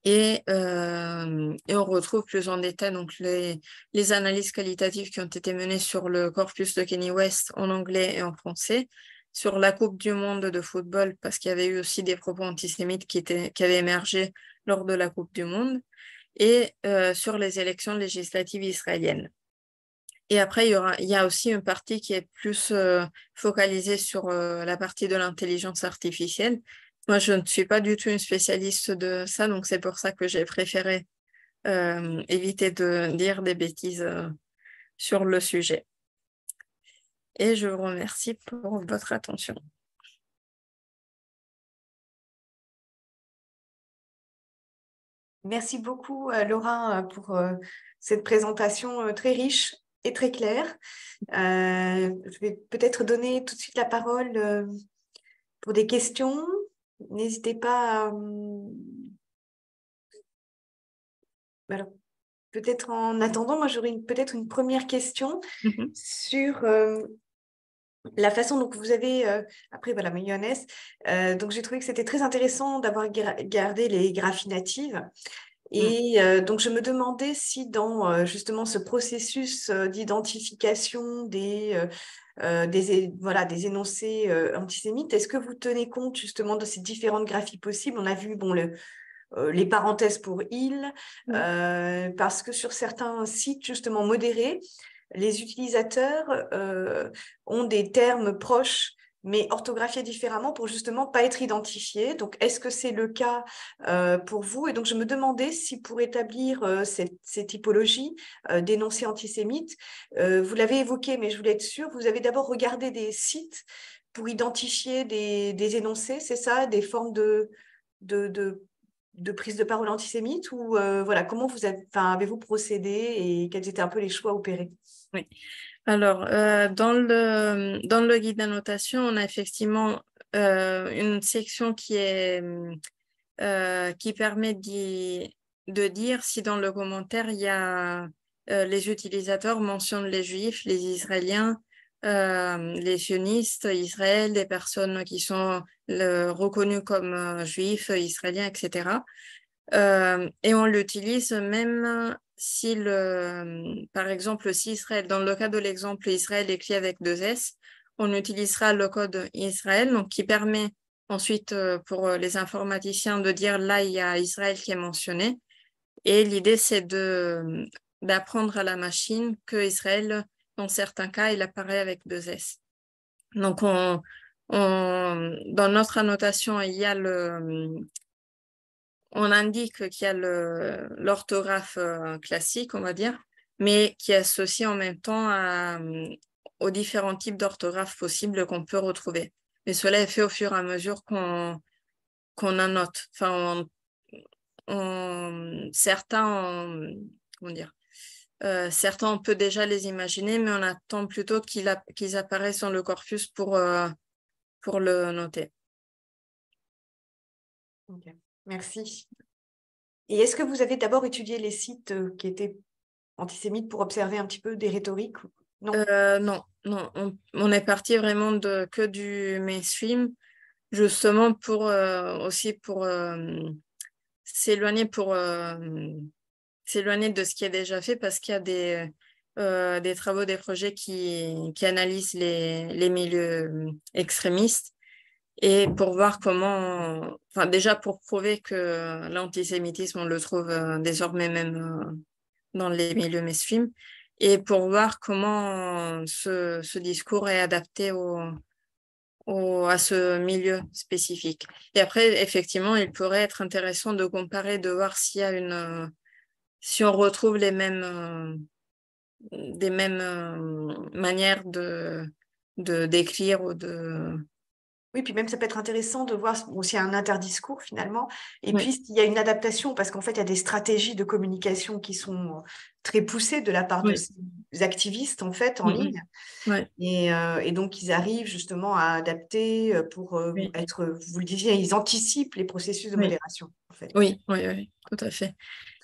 Et on retrouve plus en détail donc, les analyses qualitatives qui ont été menées sur le corpus de Kanye West en anglais et en français, sur la Coupe du monde de football, parce qu'il y avait eu aussi des propos antisémites qui avaient émergé lors de la Coupe du monde, et sur les élections législatives israéliennes. Et après, il y a aussi une partie qui est plus focalisée sur la partie de l'intelligence artificielle, Moi, je ne suis pas du tout une spécialiste de ça, donc c'est pour ça que j'ai préféré éviter de dire des bêtises sur le sujet. Et je vous remercie pour votre attention. Merci beaucoup, Laura, pour cette présentation très riche et très claire. Je vais peut-être donner tout de suite la parole pour des questions. N'hésitez pas à... alors, peut-être en attendant, moi j'aurais peut-être une première question sur la façon dont vous avez, après voilà, mayonnaise, donc j'ai trouvé que c'était très intéressant d'avoir gardé les graphies natives. Et donc, je me demandais si dans justement ce processus d'identification des énoncés antisémites, est-ce que vous tenez compte justement de ces différentes graphies possibles? On a vu bon, les parenthèses pour il, parce que sur certains sites justement modérés, les utilisateurs ont des termes proches mais orthographiés différemment pour justement pas être identifiés. Donc, est-ce que c'est le cas pour vous? Et donc, je me demandais si pour établir ces typologies d'énoncés antisémites, vous l'avez évoqué, mais je voulais être sûre, vous avez d'abord regardé des sites pour identifier des énoncés, c'est ça, des formes de, de prise de parole antisémite ou voilà, comment avez-vous procédé et quels étaient un peu les choix opérés? Oui. Alors, dans le guide d'annotation, on a effectivement une section qui permet de dire si dans le commentaire, il y a les utilisateurs mentionnent les Juifs, les Israéliens, les sionistes, Israël, des personnes qui sont reconnues comme Juifs, Israéliens, etc. Et on l'utilise même si par exemple, si Israël, dans le cas de l'exemple Israël écrit avec 2S, on utilisera le code Israël, donc qui permet ensuite pour les informaticiens de dire là, il y a Israël qui est mentionné. Et l'idée, c'est d'apprendre à la machine que Israël, dans certains cas, il apparaît avec 2S. Donc, dans notre annotation, il y a on indique qu'il y a l'orthographe classique, on va dire, mais qui est associé en même temps aux différents types d'orthographe possibles qu'on peut retrouver. Mais cela est fait au fur et à mesure qu'on annote. Enfin, comment dire, certains, on peut déjà les imaginer, mais on attend plutôt qu'ils apparaissent dans le corpus pour le noter. Okay. Merci. Et est-ce que vous avez d'abord étudié les sites qui étaient antisémites pour observer un petit peu des rhétoriques? Non. Non. On est parti vraiment que du mainstream, justement pour s'éloigner de ce qui est déjà fait, parce qu'il y a des travaux, des projets qui analysent les milieux extrémistes, et pour voir déjà pour prouver que l'antisémitisme, on le trouve désormais même dans les milieux mainstream, et pour voir comment ce discours est adapté à ce milieu spécifique. Et après, effectivement, il pourrait être intéressant de comparer, de voir s'il y a si on retrouve des mêmes manières d'écrire ou de... Oui, puis même ça peut être intéressant de voir s'il y a un interdiscours finalement, et Oui. puis s'il y a une adaptation, parce qu'en fait, il y a des stratégies de communication qui sont très poussées de la part de ces activistes en fait en ligne, et donc ils arrivent justement à adapter pour être, vous le disiez, ils anticipent les processus de modération en fait. Oui, tout à fait.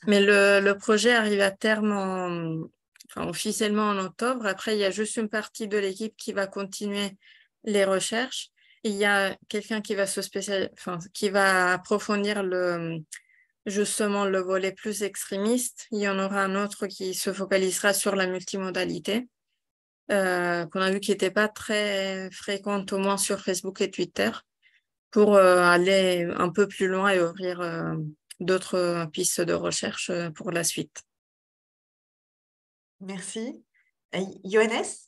Mais le projet arrive à terme officiellement en octobre. Après, il y a juste une partie de l'équipe qui va continuer les recherches. Il y a quelqu'un qui va qui va approfondir justement le volet plus extrémiste. Il y en aura un autre qui se focalisera sur la multimodalité, qu'on a vu qui n'était pas très fréquente, au moins sur Facebook et Twitter, pour aller un peu plus loin et ouvrir d'autres pistes de recherche pour la suite. Merci. Yohannes?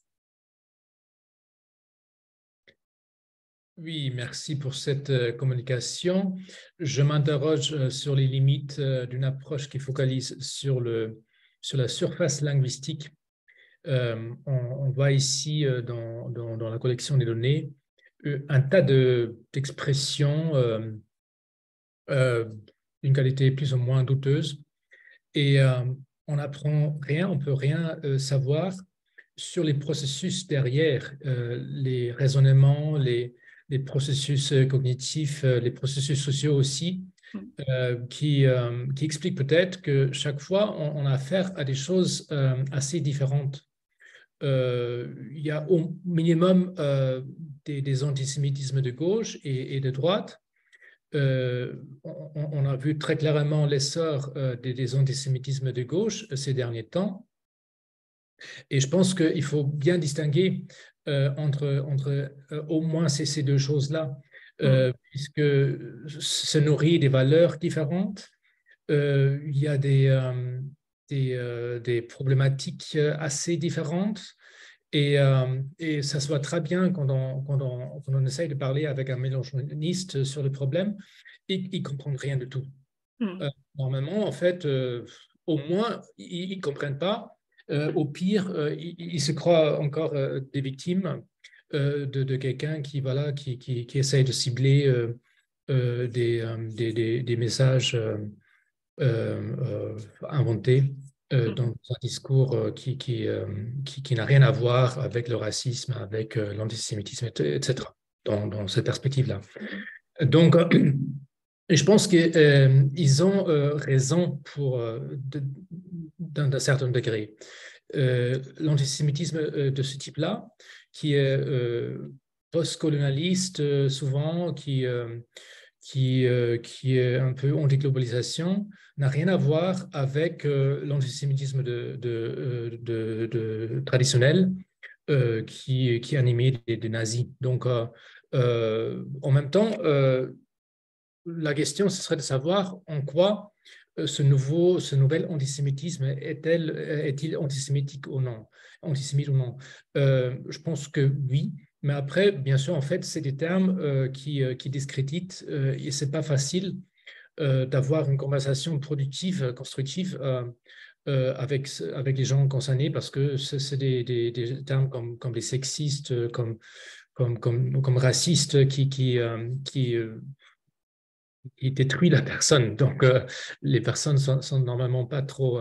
Oui, merci pour cette communication. Je m'interroge sur les limites d'une approche qui focalise sur la surface linguistique. On voit ici dans la collection des données un tas d'expressions d'une qualité plus ou moins douteuse et on n'apprend rien, on ne peut rien savoir sur les processus derrière, les raisonnements, les processus cognitifs, les processus sociaux aussi, qui expliquent peut-être que chaque fois, on a affaire à des choses assez différentes. Il y a au minimum des antisémitismes de gauche et de droite. On a vu très clairement l'essor des antisémitismes de gauche ces derniers temps. Et je pense qu'il faut bien distinguer entre au moins ces deux choses-là, puisque se nourrit des valeurs différentes. Il y a des problématiques assez différentes. Et ça se voit très bien quand on essaye de parler avec un mélanchoniste sur le problème, ils ne comprennent rien du tout. Normalement, en fait, au moins, ils ne comprennent pas. Au pire, ils se croient encore des victimes de quelqu'un voilà, qui essaye de cibler des messages inventés dans un discours qui n'a rien à voir avec le racisme, avec l'antisémitisme, etc., dans cette perspective-là. Donc, et je pense qu'ils ont raison d'un certain degré. L'antisémitisme de ce type-là, qui est post-colonialiste souvent, qui est un peu anti-globalisation, n'a rien à voir avec l'antisémitisme traditionnel qui animait des nazis. Donc, en même temps, la question, ce serait de savoir en quoi ce nouvel antisémitisme est-il antisémitique ou non, antisémite ou non. Je pense que oui, mais après, bien sûr, en fait, c'est des termes qui discréditent et c'est pas facile d'avoir une conversation productive, constructive avec les gens concernés parce que c'est des termes comme les sexistes, comme racistes qui détruit la personne. Donc, les personnes sont normalement pas trop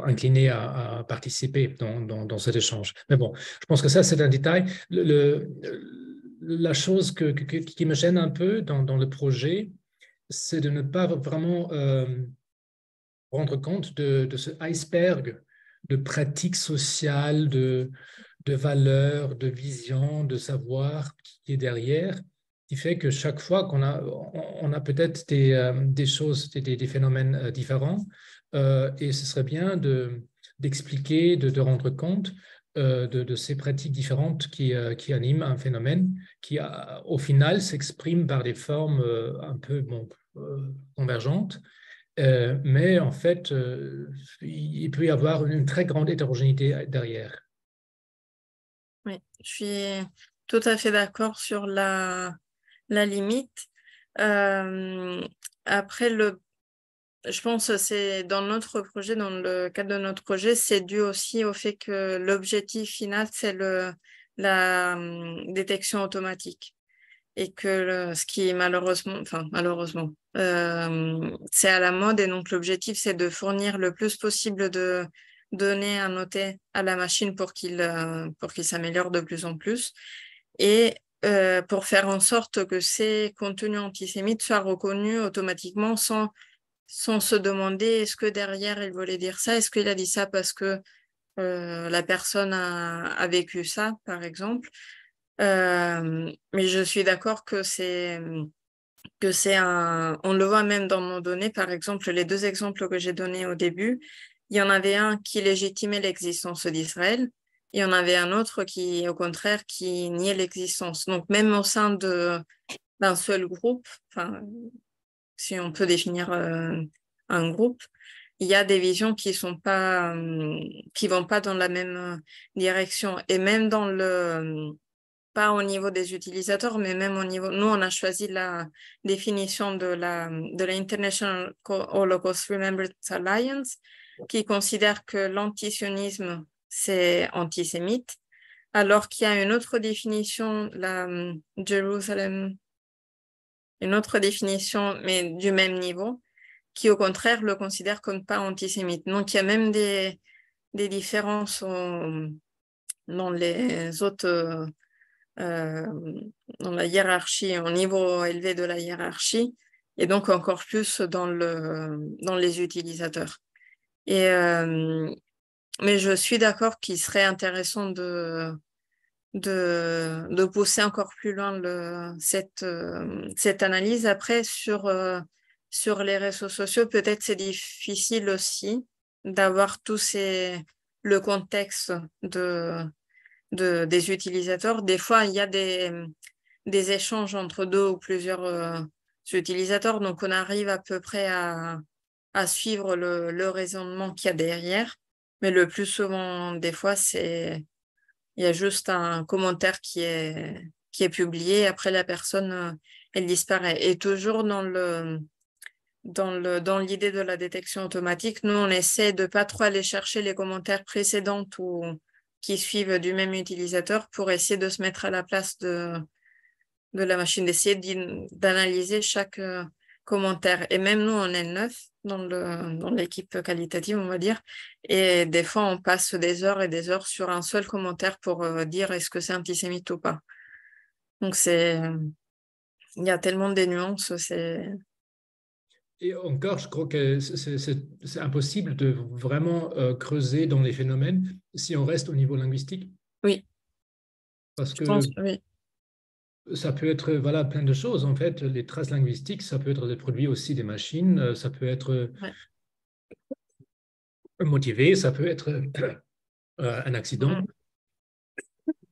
inclinées à participer dans cet échange. Mais bon, je pense que ça, c'est un détail. La chose qui me gêne un peu dans le projet, c'est de ne pas vraiment rendre compte de ce iceberg de pratiques sociales, de valeurs, de visions, de savoir qui est derrière, qui fait que chaque fois qu'on a peut-être des choses, des phénomènes différents, et ce serait bien d'expliquer, de rendre compte de ces pratiques différentes qui animent un phénomène qui, au final, s'exprime par des formes un peu convergentes. Mais en fait, il peut y avoir une très grande hétérogénéité derrière. Oui, je suis tout à fait d'accord sur la limite. Après, je pense que c'est dans notre projet, dans le cadre de notre projet, c'est dû aussi au fait que l'objectif final, c'est la détection automatique. Et que ce qui est malheureusement, c'est à la mode et donc l'objectif, c'est de fournir le plus possible de données à noter à la machine pour qu'il s'améliore de plus en plus et pour faire en sorte que ces contenus antisémites soient reconnus automatiquement sans se demander est-ce que derrière il voulait dire ça, est-ce qu'il a dit ça parce que la personne a vécu ça, par exemple. Mais je suis d'accord que on le voit même dans nos données, par exemple, les deux exemples que j'ai donnés au début, il y en avait un qui légitimait l'existence d'Israël, il y en avait un autre qui, au contraire, qui niait l'existence. Donc, même au sein d'un seul groupe, enfin, si on peut définir un groupe, il y a des visions qui vont pas dans la même direction. Et même pas au niveau des utilisateurs, mais même au niveau, nous, on a choisi la définition de la International Holocaust Remembrance Alliance, qui considère que l'antisionisme, c'est antisémite, alors qu'il y a une autre définition, la Jérusalem, une autre définition, mais du même niveau, qui au contraire le considère comme pas antisémite. Donc il y a même des différences dans les autres, dans la hiérarchie, au niveau élevé de la hiérarchie, et donc encore plus dans les utilisateurs. Mais je suis d'accord qu'il serait intéressant de pousser encore plus loin cette analyse. Après, sur les réseaux sociaux, peut-être c'est difficile aussi d'avoir le contexte des utilisateurs. Des fois, il y a des échanges entre deux ou plusieurs utilisateurs, donc on arrive à peu près à suivre le raisonnement qu'il y a derrière. Mais le plus souvent, des fois, il y a juste un commentaire qui est publié. Après, la personne, elle disparaît. Et toujours dans l'idée de la détection automatique, nous, on essaie de pas trop aller chercher les commentaires précédents ou qui suivent du même utilisateur pour essayer de se mettre à la place de la machine, d'essayer d'analyser chaque commentaire. Et même nous, on est 9 dans l'équipe qualitative, on va dire. Et des fois, on passe des heures et des heures sur un seul commentaire pour dire est-ce que c'est antisémite ou pas. Donc, il y a tellement de nuances. Et encore, je crois que c'est impossible de vraiment creuser dans les phénomènes si on reste au niveau linguistique. Oui. Parce que oui. Ça peut être voilà, plein de choses. En fait, les traces linguistiques, ça peut être des produits aussi des machines, ça peut être motivé, ça peut être un accident.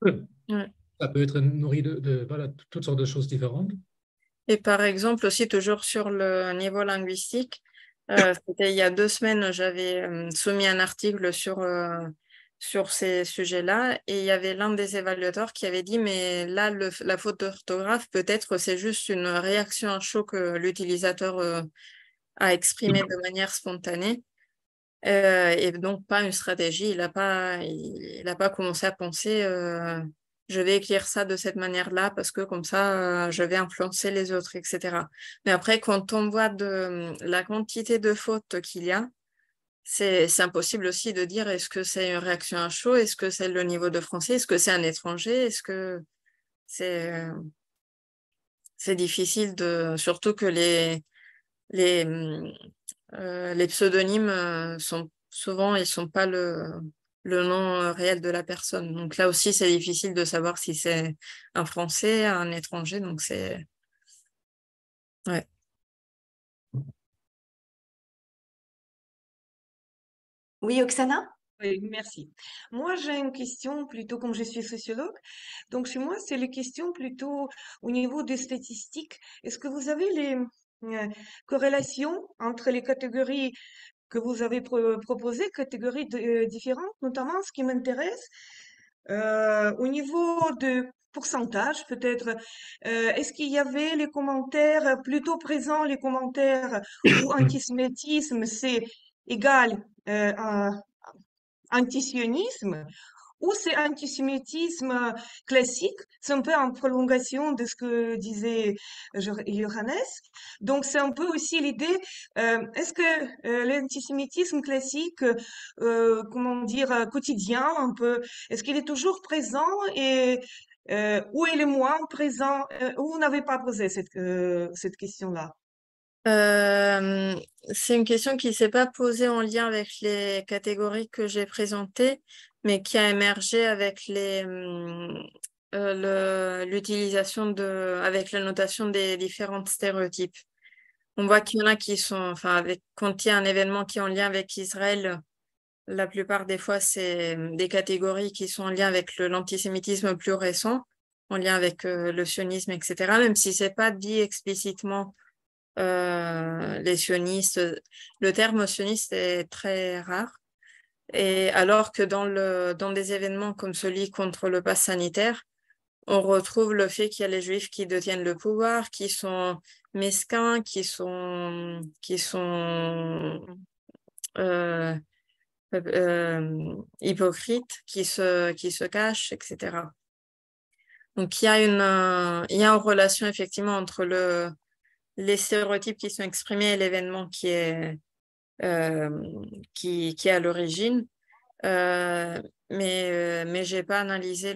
Ça peut être nourri de voilà, toutes sortes de choses différentes. Et par exemple, aussi toujours sur le niveau linguistique, c'était il y a 2 semaines, j'avais soumis un article sur ces sujets-là et il y avait l'un des évaluateurs qui avait dit mais là, la faute d'orthographe, peut-être c'est juste une réaction à chaud que l'utilisateur a exprimée de manière spontanée. Et donc pas une stratégie, il n'a pas commencé à penser je vais écrire ça de cette manière-là parce que comme ça je vais influencer les autres, etc. Mais après, quand on voit la quantité de fautes qu'il y a, c'est impossible aussi de dire est-ce que c'est une réaction à chaud, est-ce que c'est le niveau de français, est-ce que c'est un étranger, est-ce que c'est difficile surtout que les pseudonymes souvent, ils sont pas le nom réel de la personne. Donc là aussi, c'est difficile de savoir si c'est un Français, un étranger. Donc c'est... Ouais. Oui, Oksana? Oui, merci. Moi, j'ai une question plutôt, comme je suis sociologue, donc chez moi, c'est les questions plutôt au niveau des statistiques. Est-ce que vous avez les corrélations entre les catégories que vous avez proposées, catégories différentes, notamment ce qui m'intéresse, au niveau de pourcentage, peut-être, est-ce qu'il y avait les commentaires plutôt présents, les commentaires où antisémitisme, c'est égal à antisionisme, ou c'est antisémitisme classique, c'est un peu en prolongation de ce que disait Johannes. Donc c'est un peu aussi l'idée, est-ce que l'antisémitisme classique, comment dire, quotidien un peu, est-ce qu'il est toujours présent et où il est moins présent, où vous n'avez pas posé cette question-là? C'est une question qui ne s'est pas posée en lien avec les catégories que j'ai présentées, mais qui a émergé avec l'utilisation avec la notation des différents stéréotypes. On voit qu'il y en a qui sont, enfin, quand il y a un événement qui est en lien avec Israël, la plupart des fois, c'est des catégories qui sont en lien avec l'antisémitisme plus récent, en lien avec le sionisme, etc., même si ce n'est pas dit explicitement les sionistes. Le terme sioniste est très rare. Et alors que dans des événements comme celui contre le pass sanitaire, on retrouve le fait qu'il y a les Juifs qui détiennent le pouvoir, qui sont mesquins, qui sont euh, hypocrites, qui se cachent, etc. Donc, il y a une relation effectivement entre les stéréotypes qui sont exprimés et l'événement qui est à l'origine. Mais je n'ai pas analysé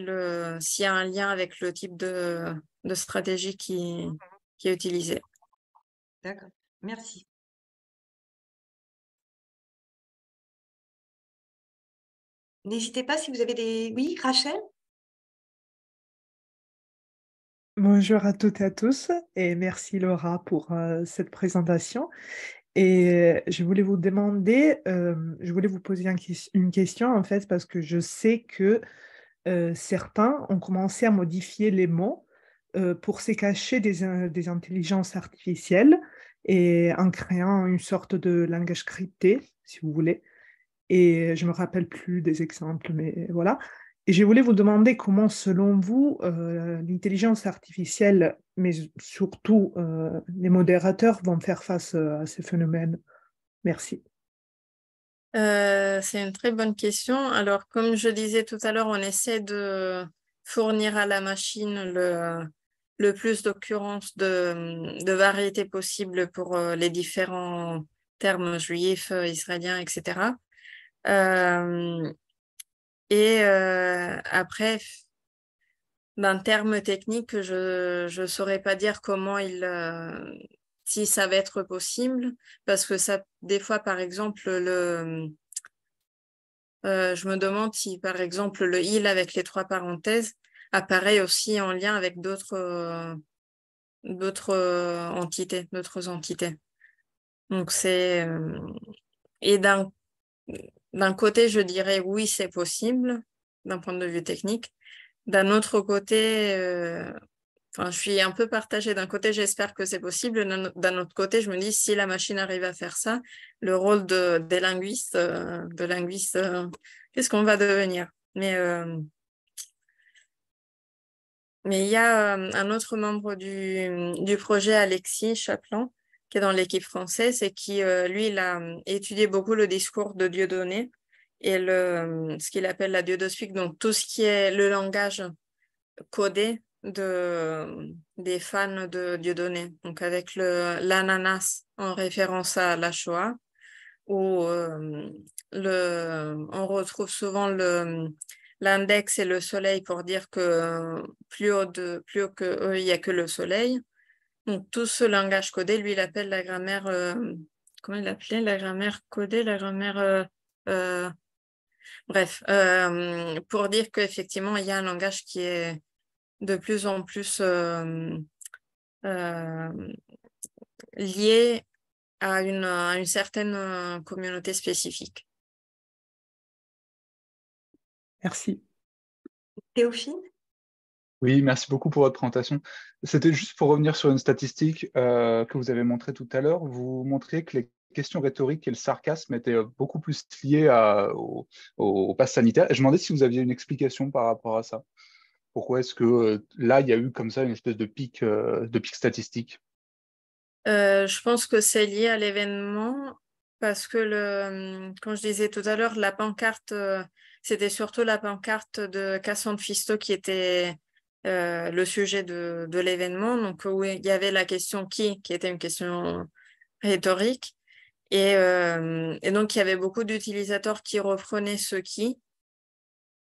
s'il y a un lien avec le type de stratégie qui est utilisé. D'accord, merci. N'hésitez pas si vous avez des... Oui, Rachel? Bonjour à toutes et à tous et merci Laura pour cette présentation. Et je voulais vous demander, je voulais vous poser une question en fait parce que je sais que certains ont commencé à modifier les mots pour se cacher des intelligences artificielles et en créant une sorte de langage crypté, si vous voulez. Et je me rappelle plus des exemples, mais voilà. Et je voulais vous demander comment, selon vous, l'intelligence artificielle, mais surtout les modérateurs, vont faire face à ces phénomènes. Merci. C'est une très bonne question. Alors, comme je disais tout à l'heure, on essaie de fournir à la machine le plus d'occurrences de variétés possibles pour les différents termes juifs, israéliens, etc. Après, d'un terme technique, je ne saurais pas dire si ça va être possible, parce que ça, des fois, par exemple, je me demande si, par exemple, le il avec les 3 parenthèses apparaît aussi en lien avec d'autres entités. Donc, et d'un côté, je dirais oui, c'est possible, d'un point de vue technique. D'un autre côté, je suis un peu partagée. D'un côté, j'espère que c'est possible. D'un autre côté, je me dis, si la machine arrive à faire ça, le rôle des linguistes, qu'est-ce qu'on va devenir? Mais il y a un autre membre du projet, Alexis Chaplan, qui est dans l'équipe française et qui, lui, il a étudié beaucoup le discours de Dieudonné et ce qu'il appelle la diodosphik, donc tout ce qui est le langage codé des fans de Dieudonné, donc avec l'ananas en référence à la Shoah, où on retrouve souvent l'index et le soleil pour dire que plus haut que eux, il n'y a que le soleil. Donc tout ce langage codé, lui, il appelle la grammaire, comment il appelait la grammaire codée, la grammaire... bref, pour dire qu'effectivement, il y a un langage qui est de plus en plus lié à une certaine communauté spécifique. Merci. Théophile? Oui, merci beaucoup pour votre présentation. C'était juste pour revenir sur une statistique que vous avez montrée tout à l'heure. Vous montriez que les questions rhétoriques et le sarcasme étaient beaucoup plus liés au pass sanitaire. Et je me demandais si vous aviez une explication par rapport à ça. Pourquoi est-ce que là, il y a eu comme ça une espèce de pic statistique? Je pense que c'est lié à l'événement parce que, comme je disais tout à l'heure, la pancarte, c'était surtout la pancarte de Cassandre Fisto qui était le sujet de l'événement. Donc, où il y avait la question qui était une question rhétorique. Et donc, il y avait beaucoup d'utilisateurs qui reprenaient ce qui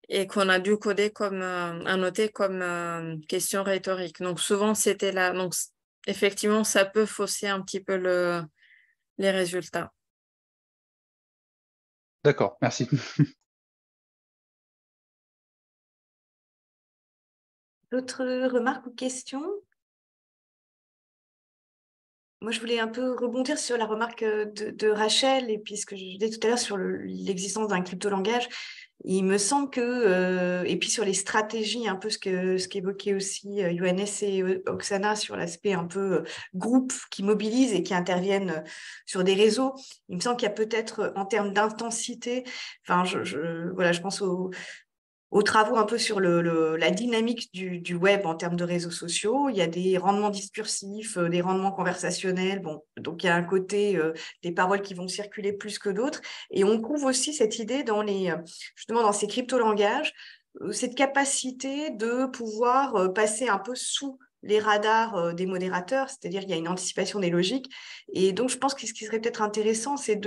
et qu'on a dû coder annoter comme question rhétorique. Donc, souvent, c'était là. Donc, effectivement, ça peut fausser un petit peu les résultats. D'accord, merci. D'autres remarques ou questions? Moi, je voulais un peu rebondir sur la remarque de Rachel et puis ce que je disais tout à l'heure sur l'existence d'un crypto-langage. Il me semble que, et puis sur les stratégies, un peu ce qu'évoquait aussi Yohannes et Oksana sur l'aspect un peu groupe qui mobilise et qui interviennent sur des réseaux, il me semble qu'il y a peut-être en termes d'intensité, enfin, voilà, je pense aux travaux un peu sur la dynamique du web en termes de réseaux sociaux. Il y a des rendements discursifs, des rendements conversationnels. Bon, donc il y a un côté des paroles qui vont circuler plus que d'autres. Et on trouve aussi cette idée justement dans ces cryptolangages, cette capacité de pouvoir passer un peu sous les radars des modérateurs, c'est-à-dire qu'il y a une anticipation des logiques. Et donc, je pense que ce qui serait peut-être intéressant, c'est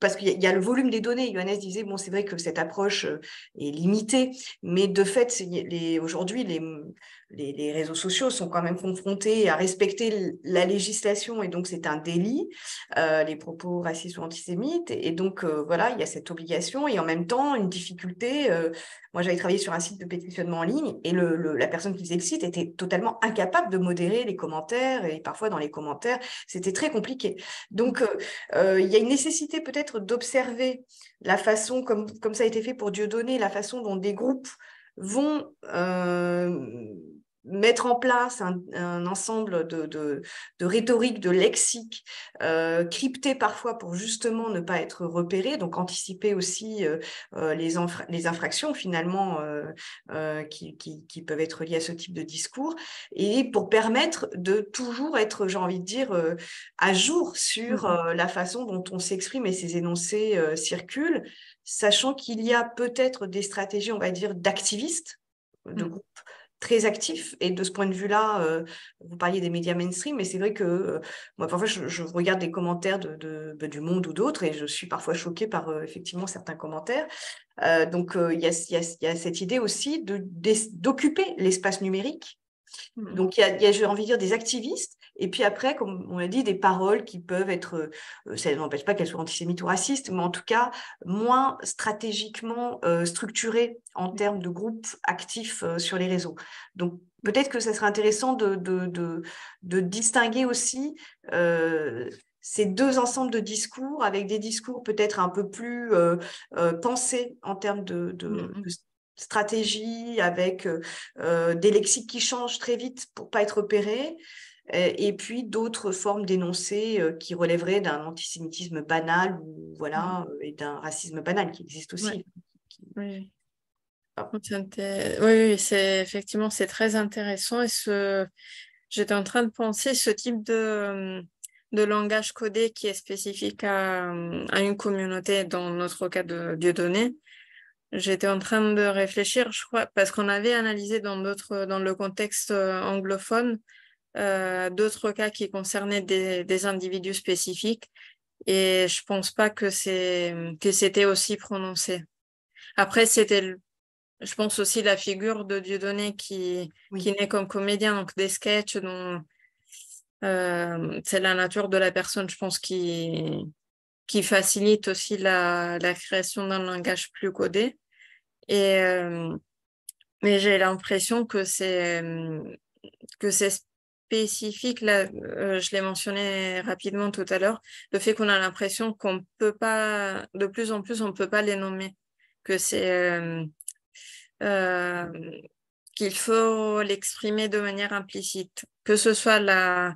parce qu'il y a le volume des données. Yohannes disait, bon, c'est vrai que cette approche est limitée, mais de fait, aujourd'hui, les réseaux sociaux sont quand même confrontés à respecter la législation, et donc c'est un délit, les propos racistes ou antisémites, et donc voilà, il y a cette obligation, et en même temps, une difficulté. Moi, j'avais travaillé sur un site de pétitionnement en ligne, et la personne qui faisait le site était totalement incapable de modérer les commentaires, et parfois dans les commentaires, c'était très compliqué. Donc, il y a une nécessité peut-être d'observer la façon, comme ça a été fait pour Dieudonné, la façon dont des groupes vont mettre en place un ensemble de rhétorique, de lexique, crypté parfois pour justement ne pas être repéré, donc anticiper aussi les infractions finalement qui peuvent être liées à ce type de discours, et pour permettre de toujours être, j'ai envie de dire, à jour sur la façon dont on s'exprime et ces énoncés circulent, sachant qu'il y a peut-être des stratégies, on va dire, d'activistes, de groupes très actifs. Et de ce point de vue-là, vous parliez des médias mainstream, mais c'est vrai que moi, parfois, je regarde des commentaires du Monde ou d'autres, et je suis parfois choquée par effectivement certains commentaires. Donc, il y a cette idée aussi d'occuper l'espace numérique. Donc, il y a, j'ai envie de dire, des activistes, et puis après, comme on l'a dit, des paroles qui peuvent être, ça n'empêche pas qu'elles soient antisémites ou racistes, mais en tout cas, moins stratégiquement structurées en termes de groupes actifs sur les réseaux. Donc, peut-être que ça serait intéressant de distinguer aussi ces deux ensembles de discours, avec des discours peut-être un peu plus pensés en termes de stratégie, avec des lexiques qui changent très vite pour pas être repérés, et puis d'autres formes d'énoncés qui relèveraient d'un antisémitisme banal ou voilà, et d'un racisme banal qui existe aussi. Oui. Oui, effectivement, c'est très intéressant. J'étais en train de penser ce type de langage codé qui est spécifique à une communauté, dans notre cas de Dieudonné. J'étais en train de réfléchir, je crois, parce qu'on avait analysé dans le contexte anglophone d'autres cas qui concernaient des individus spécifiques, et je pense pas que c'était aussi prononcé. Après, je pense aussi la figure de Dieudonné qui naît comme comédien, donc des sketchs dont c'est la nature de la personne, je pense, qui facilite aussi la création d'un langage plus codé. Mais j'ai l'impression que c'est spécifique. Là, je l'ai mentionné rapidement tout à l'heure, le fait qu'on a l'impression qu'on peut pas, de plus en plus, on peut pas les nommer, que c'est qu'il faut l'exprimer de manière implicite, que ce soit la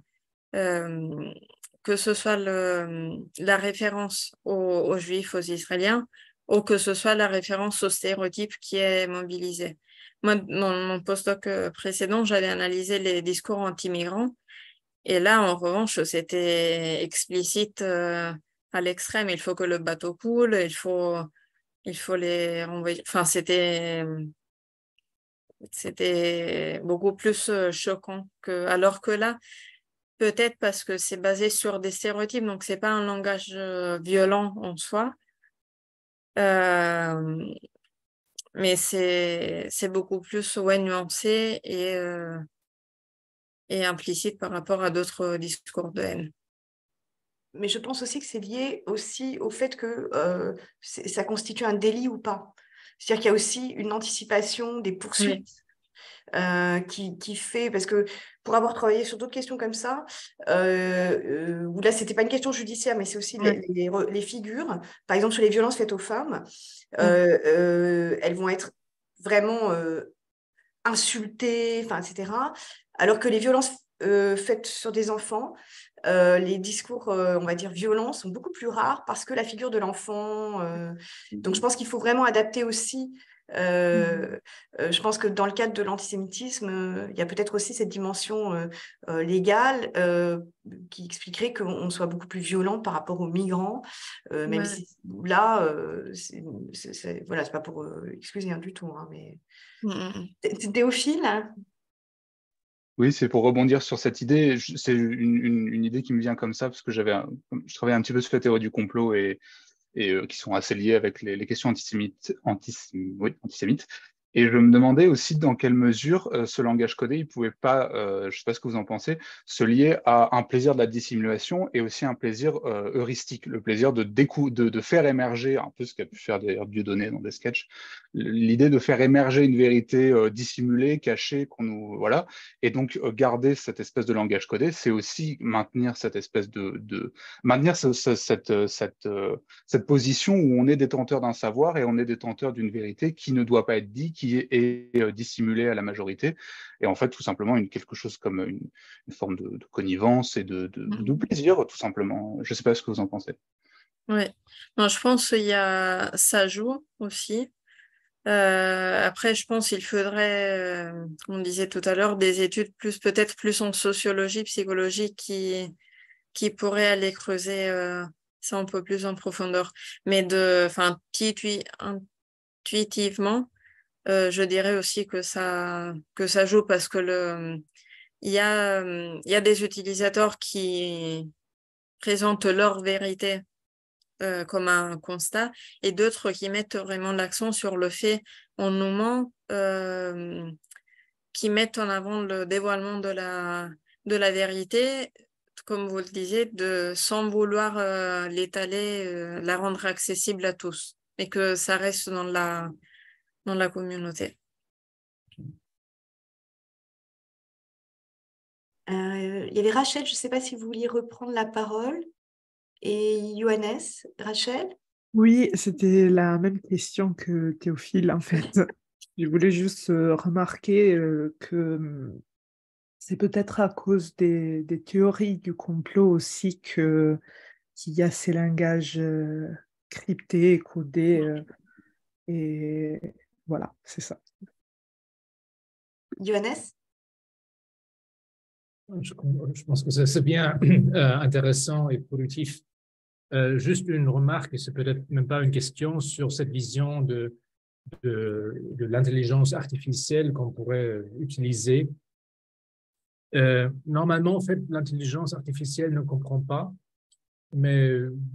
référence aux Juifs, aux Israéliens, ou que ce soit la référence au stéréotype qui est mobilisé. Moi, dans mon postdoc précédent, j'avais analysé les discours anti-migrants, et là, en revanche, c'était explicite à l'extrême. Il faut que le bateau coule, il faut les renvoyer. Enfin, c'était beaucoup plus choquant alors que là, peut-être parce que c'est basé sur des stéréotypes, donc c'est pas un langage violent en soi, mais c'est beaucoup plus nuancé et implicite par rapport à d'autres discours de haine. Mais je pense aussi que c'est lié aussi au fait que ça constitue un délit ou pas. C'est-à-dire qu'il y a aussi une anticipation des poursuites qui fait, parce que pour avoir travaillé sur d'autres questions comme ça, où là, c'était pas une question judiciaire, mais c'est aussi les figures, par exemple sur les violences faites aux femmes, elles vont être vraiment insultées, enfin, etc. Alors que les violences faites sur des enfants, les discours, on va dire, violents sont beaucoup plus rares parce que la figure de l'enfant... donc, je pense qu'il faut vraiment adapter aussi. Je pense que dans le cadre de l'antisémitisme, il y a peut-être aussi cette dimension légale qui expliquerait qu'on soit beaucoup plus violent par rapport aux migrants, même si là, voilà, c'est pas pour excuser du tout, hein, mais... Théophile, hein. Oui, c'est pour rebondir sur cette idée. C'est une idée qui me vient comme ça parce que je travaille un petit peu sur la théorie du complot et qui sont assez liées avec les questions antisémites. Et je me demandais aussi dans quelle mesure ce langage codé, il pouvait pas, je ne sais pas ce que vous en pensez, se lier à un plaisir de la dissimulation et aussi un plaisir heuristique, le plaisir de faire émerger, un peu ce qu'a pu faire d'ailleurs Dieudonné dans des sketchs, l'idée de faire émerger une vérité dissimulée, cachée, voilà, et donc garder cette espèce de langage codé, c'est aussi maintenir cette espèce maintenir cette position où on est détenteur d'un savoir et on est détenteur d'une vérité qui ne doit pas être dit, qui est dissimulée à la majorité. Et en fait, tout simplement, quelque chose comme une forme de connivence et de plaisir, tout simplement. Je ne sais pas ce que vous en pensez. Oui, je pense qu'il y a ça joue aussi. Après, je pense qu'il faudrait, comme on disait tout à l'heure, des études peut-être plus en sociologie, psychologie qui pourraient aller creuser ça un peu plus en profondeur. Mais intuitivement, je dirais aussi que ça joue parce que il y a des utilisateurs qui présentent leur vérité comme un constat et d'autres qui mettent vraiment l'accent sur le fait en nommant qui mettent en avant le dévoilement de la vérité, comme vous le disiez, sans vouloir l'étaler, la rendre accessible à tous, et que ça reste dans la communauté. Il y avait Rachel, je ne sais pas si vous vouliez reprendre la parole, et Johannes, Rachel? Oui, c'était la même question que Théophile, en fait. Je voulais juste remarquer que c'est peut-être à cause des théories du complot aussi qu'il y a ces langages cryptés, codés, et voilà, c'est ça. Johannes? Je pense que c'est bien intéressant et productif. Juste une remarque, et c'est peut-être même pas une question, sur cette vision de l'intelligence artificielle qu'on pourrait utiliser. Normalement, en fait, l'intelligence artificielle ne comprend pas, mais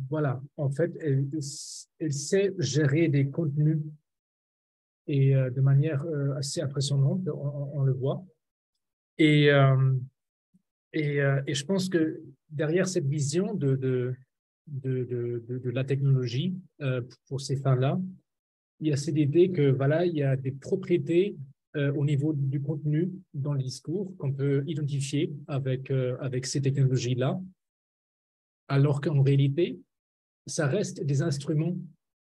voilà, en fait, elle sait gérer des contenus et de manière assez impressionnante, on le voit. Et je pense que derrière cette vision de la technologie pour ces fins-là, il y a cette idée que voilà, il y a des propriétés au niveau du contenu dans le discours qu'on peut identifier avec ces technologies-là, alors qu'en réalité, ça reste des instruments.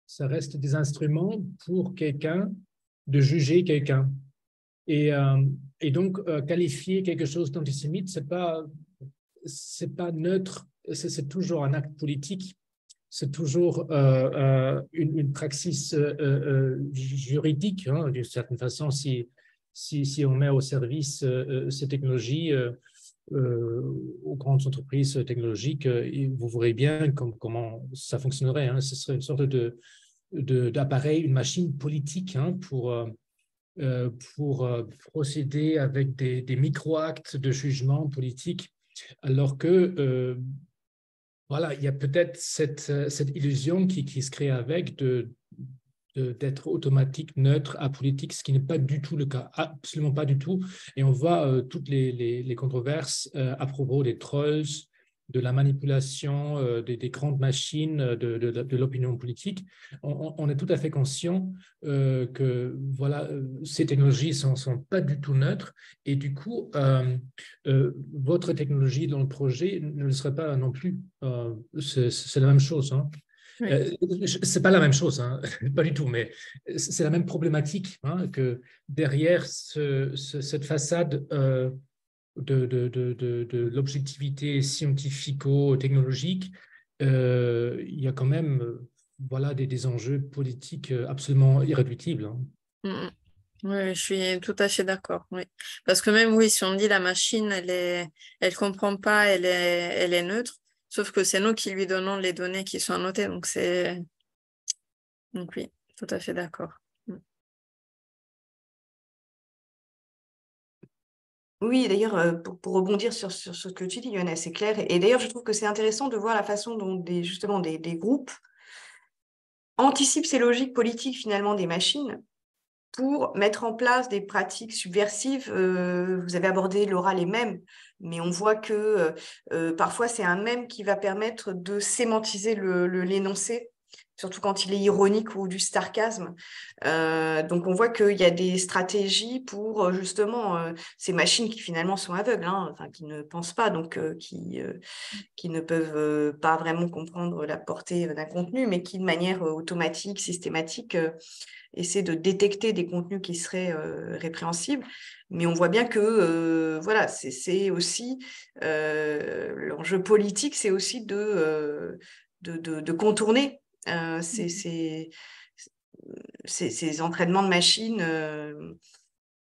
Ça reste des instruments pour quelqu'un de juger quelqu'un. Et donc, qualifier quelque chose d'antisémite, c'est pas neutre, c'est toujours un acte politique, c'est toujours une praxis juridique, hein, d'une certaine façon, si on met au service ces technologies aux grandes entreprises technologiques, vous verrez bien comment ça fonctionnerait. Hein. Ce serait une sorte d'appareil, une machine politique, hein, pour procéder avec des micro-actes de jugement politique, alors que voilà, il y a peut-être cette illusion qui se crée avec d'être automatique, neutre, apolitique, ce qui n'est pas du tout le cas, absolument pas du tout. Et on voit toutes les controverses à propos des trolls de la manipulation des grandes machines de l'opinion politique. On est tout à fait conscient que voilà, ces technologies ne sont pas du tout neutres et du coup, votre technologie dans le projet ne le serait pas non plus. C'est la même chose. Hein. Oui. C'est pas la même chose, hein, pas du tout, mais c'est la même problématique hein, que derrière cette façade de l'objectivité scientifico-technologique, il y a quand même voilà, des enjeux politiques absolument irréductibles. Hein. Mm, mm. Oui, je suis tout à fait d'accord. Oui. Parce que même, oui, si on dit la machine, elle comprend pas, elle est neutre, sauf que c'est nous qui lui donnons les données qui sont annotées. Donc oui, tout à fait d'accord. Mm. Oui, d'ailleurs, pour rebondir sur ce que tu dis, Yoann, c'est clair. Et d'ailleurs, je trouve que c'est intéressant de voir la façon dont justement des groupes anticipent ces logiques politiques finalement des machines pour mettre en place des pratiques subversives. Vous avez abordé, Laura, les mèmes, mais on voit que parfois c'est un mème qui va permettre de sémantiser l'énoncé, surtout quand il est ironique ou du sarcasme. Donc on voit qu'il y a des stratégies pour justement ces machines qui finalement sont aveugles, hein, enfin, qui ne pensent pas, donc qui ne peuvent pas vraiment comprendre la portée d'un contenu, mais qui de manière automatique, systématique, essaient de détecter des contenus qui seraient répréhensibles. Mais on voit bien que voilà, c'est aussi l'enjeu politique, c'est aussi de contourner ces entraînements de machines.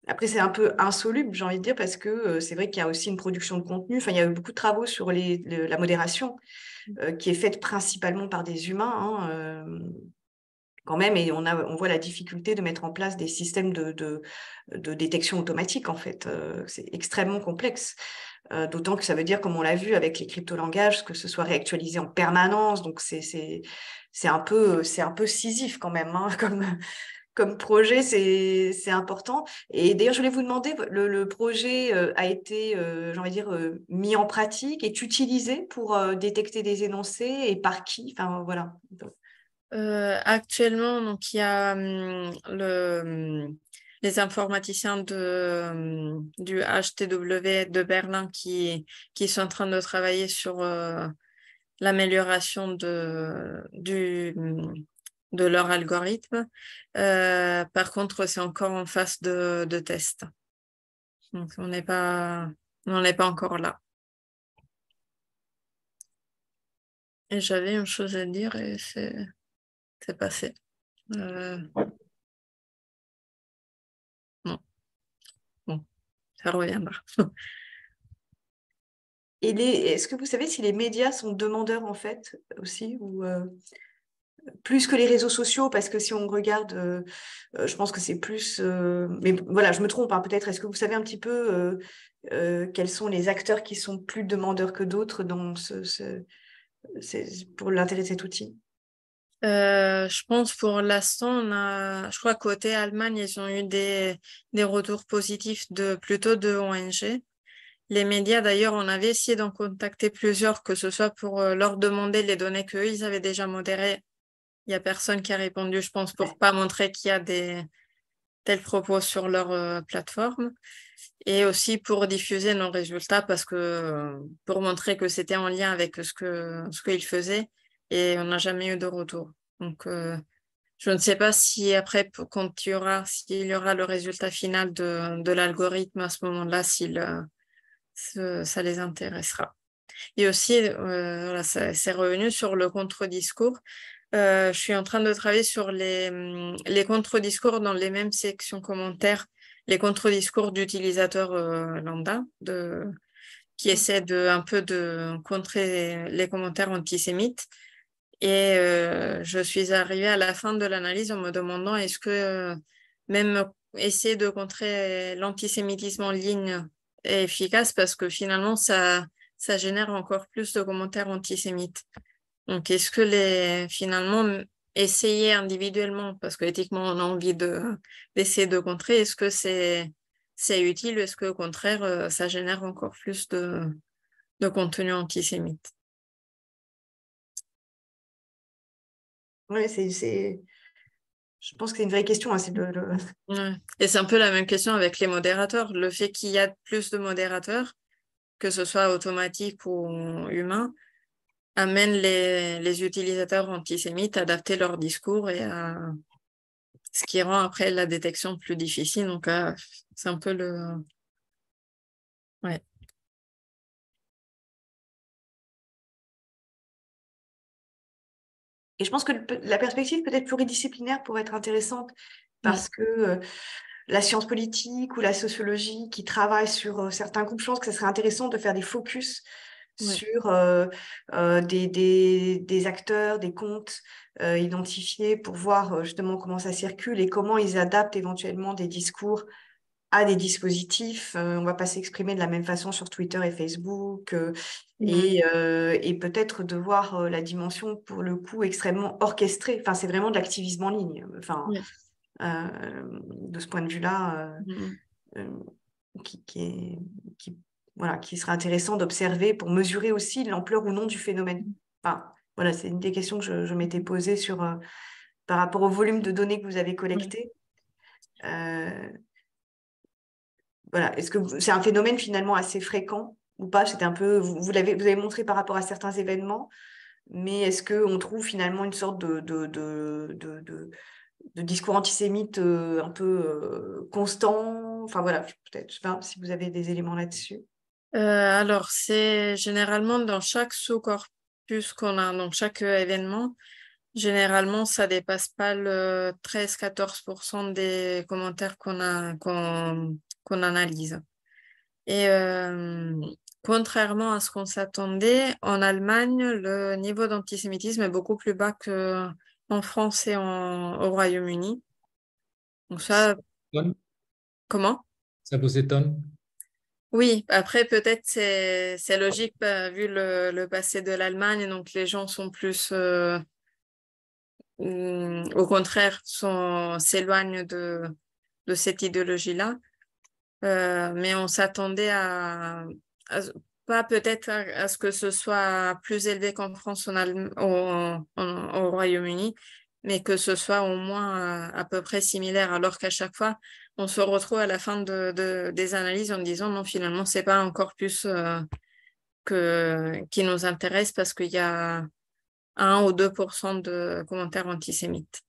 Après, c'est un peu insoluble, j'ai envie de dire, parce que c'est vrai qu'il y a aussi une production de contenu. Enfin, il y a eu beaucoup de travaux sur la modération qui est faite principalement par des humains. Hein, quand même, et on voit la difficulté de mettre en place des systèmes de détection automatique, en fait. C'est extrêmement complexe. D'autant que ça veut dire, comme on l'a vu avec les cryptolangages, que ce soit réactualisé en permanence. Donc, c'est un peu Sisyphe quand même, hein, comme projet, c'est important. Et d'ailleurs, je voulais vous demander, le projet a été, j'ai envie de dire, mis en pratique, est utilisé pour détecter des énoncés et par qui? Enfin, voilà. Actuellement, donc, il y a les informaticiens du HTW de Berlin qui sont en train de travailler sur l'amélioration de leur algorithme. Par contre, c'est encore en phase de test. Donc, on n'est pas encore là. Et j'avais une chose à dire et c'est passé. Non. Bon, ça reviendra. Et est-ce que vous savez si les médias sont demandeurs, en fait, aussi, ou plus que les réseaux sociaux? Parce que si on regarde, je pense que c'est plus... mais voilà, je me trompe, hein, peut-être. Est-ce que vous savez un petit peu quels sont les acteurs qui sont plus demandeurs que d'autres dans pour l'intérêt de cet outil? Je pense pour l'instant, je crois côté Allemagne, ils ont eu des retours positifs plutôt de ONG. Les médias, d'ailleurs, on avait essayé d'en contacter plusieurs, que ce soit pour leur demander les données qu'eux, ils avaient déjà modérées. Il n'y a personne qui a répondu, je pense, pour pas montrer qu'il y a tels propos sur leur plateforme. Et aussi pour diffuser nos résultats, parce que pour montrer que c'était en lien avec ce qu'ils faisaient. Et on n'a jamais eu de retour. Donc, je ne sais pas si après, s'il y aura le résultat final de l'algorithme à ce moment-là, ça les intéressera. Et aussi, voilà, c'est revenu sur le contre-discours. Je suis en train de travailler sur les contre-discours dans les mêmes sections commentaires, les contre-discours d'utilisateurs lambda, qui essaient un peu de contrer les commentaires antisémites. Et je suis arrivée à la fin de l'analyse en me demandant est-ce que même essayer de contrer l'antisémitisme en ligne est efficace, parce que finalement, ça génère encore plus de commentaires antisémites. Donc, est-ce que finalement, essayer individuellement, parce que éthiquement, on a envie d'essayer de contrer, est-ce que c'est utile, est-ce qu'au contraire, ça génère encore plus de contenu antisémite. Oui, je pense que c'est une vraie question. Hein, Ouais. Et c'est un peu la même question avec les modérateurs. Le fait qu'il y a plus de modérateurs, que ce soit automatique ou humain, amène les utilisateurs antisémites à adapter leur discours et ce qui rend après la détection plus difficile. Donc, c'est un peu le... Ouais. Et je pense que la perspective peut être pluridisciplinaire pourrait être intéressante parce que la science politique ou la sociologie qui travaille sur certains groupes, je pense que ce serait intéressant de faire des focus sur des acteurs, des comptes identifiés pour voir justement comment ça circule et comment ils adaptent éventuellement des discours à des dispositifs. On ne va pas s'exprimer de la même façon sur Twitter et Facebook et peut-être de voir la dimension, pour le coup, extrêmement orchestrée. Enfin, c'est vraiment de l'activisme en ligne. Enfin, de ce point de vue-là, qui sera intéressant d'observer pour mesurer aussi l'ampleur ou non du phénomène. Enfin, voilà, c'est une des questions que je m'étais posée par rapport au volume de données que vous avez collecté. Voilà, est-ce que c'est un phénomène finalement assez fréquent ou pas? C'était un peu, vous avez montré par rapport à certains événements, mais est-ce qu'on trouve finalement une sorte de discours antisémite un peu constant? Enfin voilà, peut-être, je sais pas si vous avez des éléments là-dessus. Alors, c'est généralement dans chaque sous-corpus qu'on a, donc chaque événement, généralement, ça dépasse pas le 13-14% des commentaires qu'on analyse. Et contrairement à ce qu'on s'attendait, en Allemagne, le niveau d'antisémitisme est beaucoup plus bas qu'en France et au Royaume-Uni. Donc ça, comment? Ça vous étonne? Oui, après peut-être c'est logique vu le passé de l'Allemagne, donc les gens sont plus, au contraire, s'éloignent de cette idéologie-là. Mais on s'attendait pas peut-être à ce que ce soit plus élevé qu'en France au Royaume-Uni, mais que ce soit au moins à peu près similaire, alors qu'à chaque fois, on se retrouve à la fin des analyses en disant non, finalement, c'est pas un corpus qui nous intéresse parce qu'il y a 1 ou 2% de commentaires antisémites.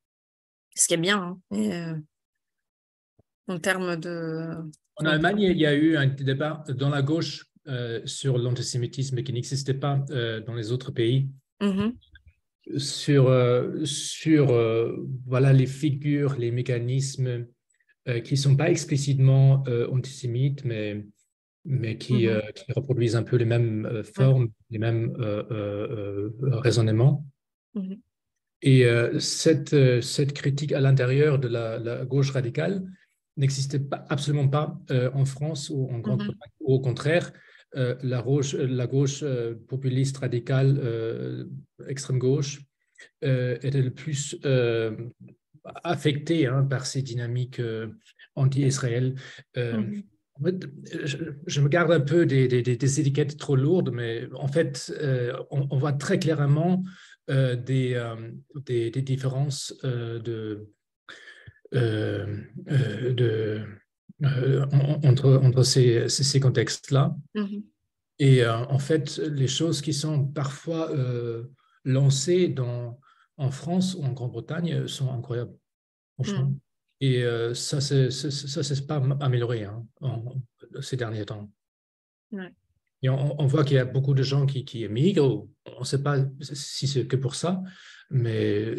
Ce qui est bien, hein, mais, en termes de... En Allemagne, il y a eu un débat dans la gauche sur l'antisémitisme qui n'existait pas dans les autres pays, sur voilà, les figures, les mécanismes qui ne sont pas explicitement antisémites, mais qui reproduisent un peu les mêmes formes, les mêmes raisonnements. Et cette critique à l'intérieur de la gauche radicale n'existait absolument pas en France ou en Grande-Bretagne. Au contraire, la gauche populiste radicale, extrême gauche, était le plus affectée par ces dynamiques anti-Israël. En fait, je me garde un peu des étiquettes trop lourdes, mais en fait, on voit très clairement des différences entre ces contextes-là. Et en fait, les choses qui sont parfois lancées en France ou en Grande-Bretagne sont incroyables, franchement. Et ça ne s'est pas amélioré ces derniers temps. Et on voit qu'il y a beaucoup de gens qui émigrent. On ne sait pas si c'est que pour ça, mais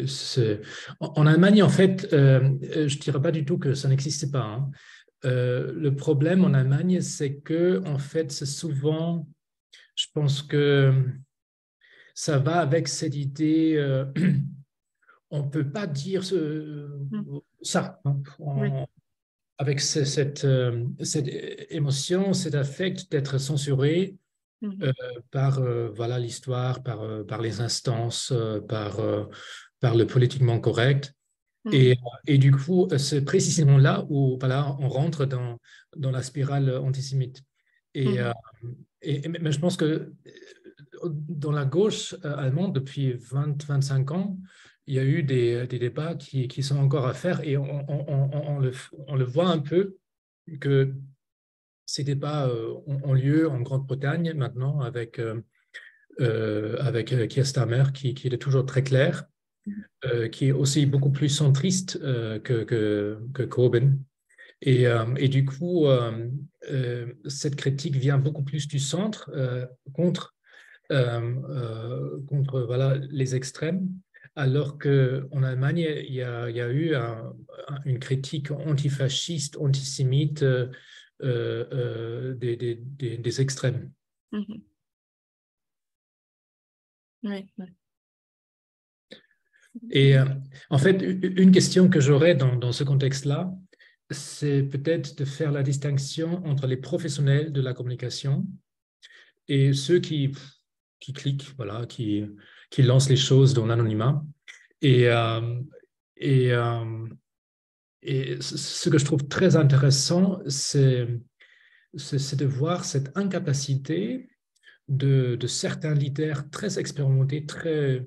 en Allemagne, en fait, je ne dirais pas du tout que ça n'existait pas. Le problème en Allemagne, c'est que en fait, c'est souvent, je pense que ça va avec cette idée, on ne peut pas dire ça. Avec cette émotion, cet affect d'être censuré par voilà, l'histoire, par les instances, par le politiquement correct. Et du coup, c'est précisément là où voilà, on rentre dans la spirale antisémite. Et Mais je pense que dans la gauche allemande, depuis 20-25 ans, il y a eu des débats qui sont encore à faire et on le voit un peu que ces débats ont lieu en Grande-Bretagne maintenant avec Keir Starmer qui est toujours très clair, qui est aussi beaucoup plus centriste que Corbyn. Et du coup, cette critique vient beaucoup plus du centre contre voilà, les extrêmes, alors qu'en Allemagne, il y a eu une critique antifasciste, antisémite des extrêmes. Mhm. Oui, oui. Et en fait, une question que j'aurais dans ce contexte-là, c'est peut-être de faire la distinction entre les professionnels de la communication et ceux qui cliquent, voilà, qui lancent les choses dans l'anonymat. Et ce que je trouve très intéressant, c'est de voir cette incapacité de certains leaders très expérimentés, très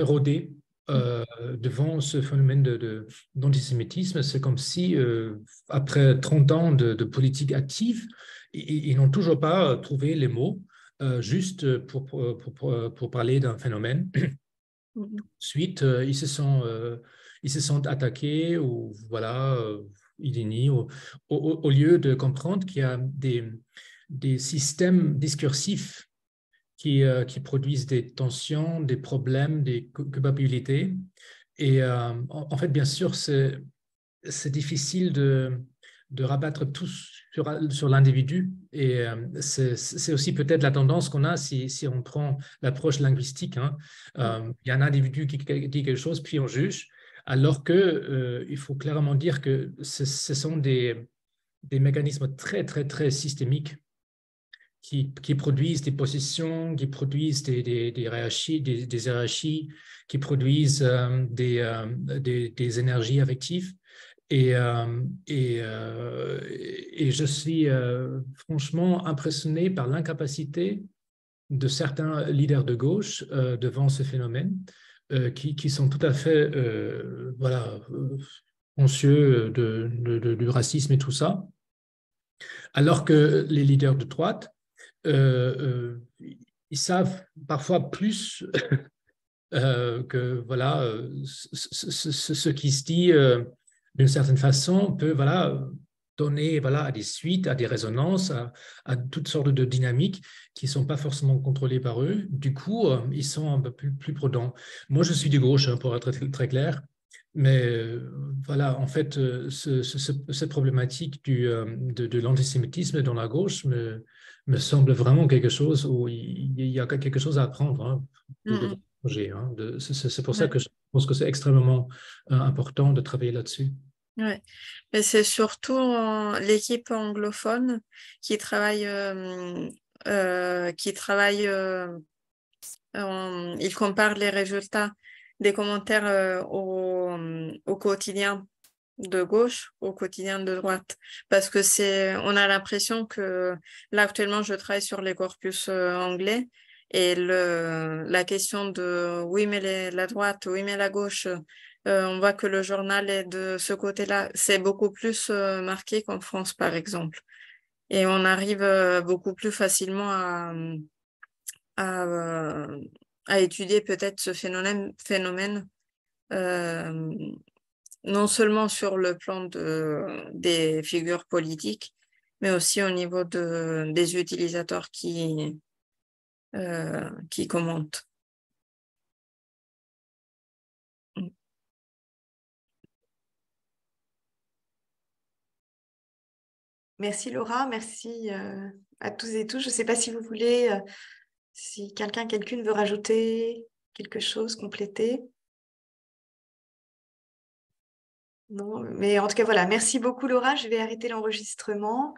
rodés devant ce phénomène d'antisémitisme. C'est comme si, après 30 ans de politique active, ils n'ont toujours pas trouvé les mots juste pour parler d'un phénomène. Ensuite, ils se sentent attaqués ou voilà, ils dénient au lieu de comprendre qu'il y a des systèmes discursifs qui produisent des tensions, des problèmes, des culpabilités. Et en fait, bien sûr, c'est difficile de rabattre tout sur l'individu. Et c'est aussi peut-être la tendance qu'on a si on prend l'approche linguistique. Hein. Il y a un individu qui dit quelque chose, puis on juge, alors qu'il faut clairement dire que ce sont des mécanismes très, très, très systémiques qui produisent des positions, qui produisent des hiérarchies, qui produisent des énergies affectives. Et je suis franchement impressionné par l'incapacité de certains leaders de gauche devant ce phénomène, qui sont tout à fait voilà, conscieux du racisme et tout ça, alors que les leaders de droite, ils savent parfois plus que voilà, ce qui se dit d'une certaine façon peut voilà, donner voilà, à des suites, à des résonances, à toutes sortes de dynamiques qui ne sont pas forcément contrôlées par eux. Du coup, ils sont un peu plus prudents. Moi, je suis de gauche, hein, pour être très clair. Mais voilà, en fait, cette problématique de l'antisémitisme dans la gauche me semble vraiment quelque chose où il y a quelque chose à apprendre, hein, de projet. Hein, c'est pour ça que je pense que c'est extrêmement important de travailler là-dessus. Ouais. Mais c'est surtout l'équipe anglophone qui travaille, il compare les résultats des commentaires au quotidien de gauche, au quotidien de droite. Parce que on a l'impression que là, actuellement, je travaille sur les corpus anglais et la question de oui, mais la droite, oui, mais la gauche, on voit que le journal est de ce côté-là. C'est beaucoup plus marqué qu'en France, par exemple. Et on arrive beaucoup plus facilement à étudier peut-être ce phénomène non seulement sur le plan des figures politiques, mais aussi au niveau des utilisateurs qui commentent. Merci Laura, merci à tous et toutes. Je ne sais pas si vous voulez, si quelqu'une veut rajouter quelque chose, compléter. Non, mais en tout cas, voilà. Merci beaucoup Laura. Je vais arrêter l'enregistrement.